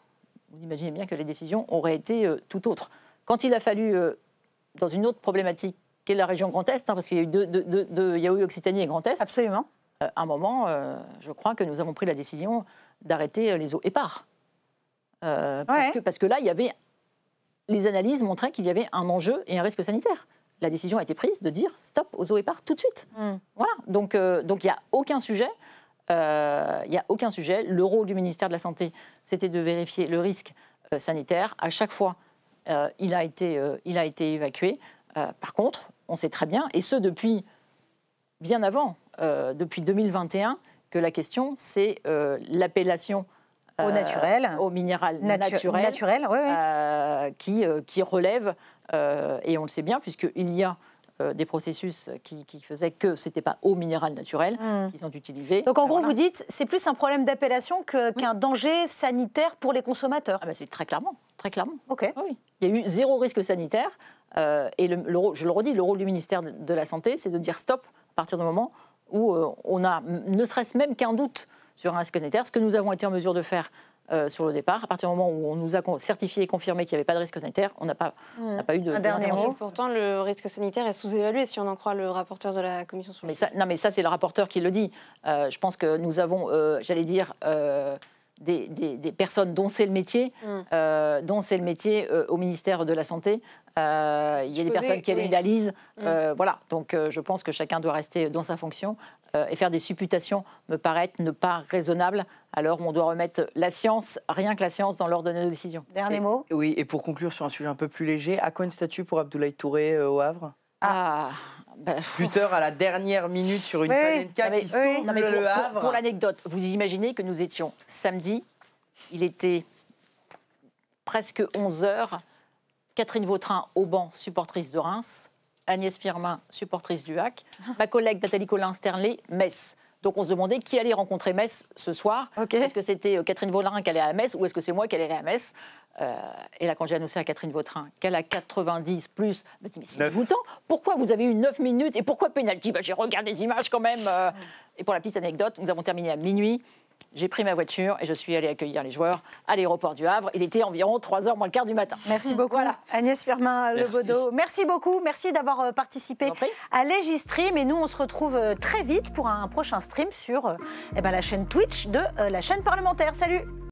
S5: vous imaginez bien que les décisions auraient été tout autres. Quand il a fallu, dans une autre problématique, qui est la région Grand Est, parce qu'il y a eu il y a eu Occitanie et Grand Est.
S1: Absolument.
S5: À un moment, je crois que nous avons pris la décision d'arrêter les eaux épars. Parce que là, les analyses montraient qu'il y avait un enjeu et un risque sanitaire. la décision a été prise de dire stop aux Zoépar tout de suite. Voilà, donc il n'y a aucun sujet. Le rôle du ministère de la Santé, c'était de vérifier le risque sanitaire. À chaque fois, il a été évacué. Par contre, on sait très bien, et ce depuis bien avant, depuis 2021, que la question, c'est l'appellation
S1: au naturel,
S5: au minéral naturel, qui relève, et on le sait bien, puisqu'il y a des processus qui faisaient que ce n'était pas eau minérale naturelle qui sont utilisés.
S1: Donc en gros, vous dites c'est plus un problème d'appellation qu'un danger sanitaire pour les consommateurs.
S5: C'est très clairement.
S1: Ok.
S5: Oui. Il y a eu 0 risque sanitaire. Et je le redis, le rôle du ministère de la Santé, c'est de dire stop à partir du moment où on a, ne serait-ce même qu'un doute sur un risque sanitaire, ce que nous avons été en mesure de faire sur le départ. À partir du moment où on nous a certifié et confirmé qu'il n'y avait pas de risque sanitaire, on n'a pas eu d'intervention.
S4: Pourtant, le risque sanitaire est sous-évalué, si on en croit le rapporteur de la commission sur
S5: mais ça, c'est le rapporteur qui le dit. Je pense que nous avons, des personnes dont c'est le métier, au ministère de la Santé. Il y a des personnes qui analysent. Voilà. Donc, je pense que chacun doit rester dans sa fonction et faire des supputations me paraît ne pas raisonnable. Alors, on doit remettre la science, rien que la science, dans l'ordre de nos décisions.
S1: Dernier mot.
S3: Oui, et pour conclure sur un sujet un peu plus léger, à quoi une statue pour Abdoulaye Touré au Havre ? Buteur à la dernière minute sur une Panenka qui sauve le Havre.
S5: Pour l'anecdote, vous imaginez que nous étions samedi, il était presque 11h, Catherine Vautrin au banc, supportrice de Reims, Agnès Firmin, supportrice du HAC, ma collègue Nathalie Colin-Sterlet, Metz. Donc on se demandait qui allait rencontrer Metz ce soir. Est-ce que c'était Catherine Vautrin qui allait à Metz ou est-ce que c'est moi qui allais à Metz Et là, quand j'ai annoncé à Catherine Vautrin qu'elle a 90 plus, elle m'a dit mais c'est dégoûtant. Pourquoi vous avez eu 9 minutes et pourquoi pénalty ? J'ai regardé les images quand même. Et pour la petite anecdote, nous avons terminé à minuit. J'ai pris ma voiture et je suis allée accueillir les joueurs à l'aéroport du Havre. Il était environ 3h moins le quart du matin.
S1: Merci beaucoup, Agnès Firmin-Lebaudot. Merci beaucoup, merci d'avoir participé à Légistream. Et nous, on se retrouve très vite pour un prochain stream sur la chaîne Twitch de la chaîne parlementaire. Salut!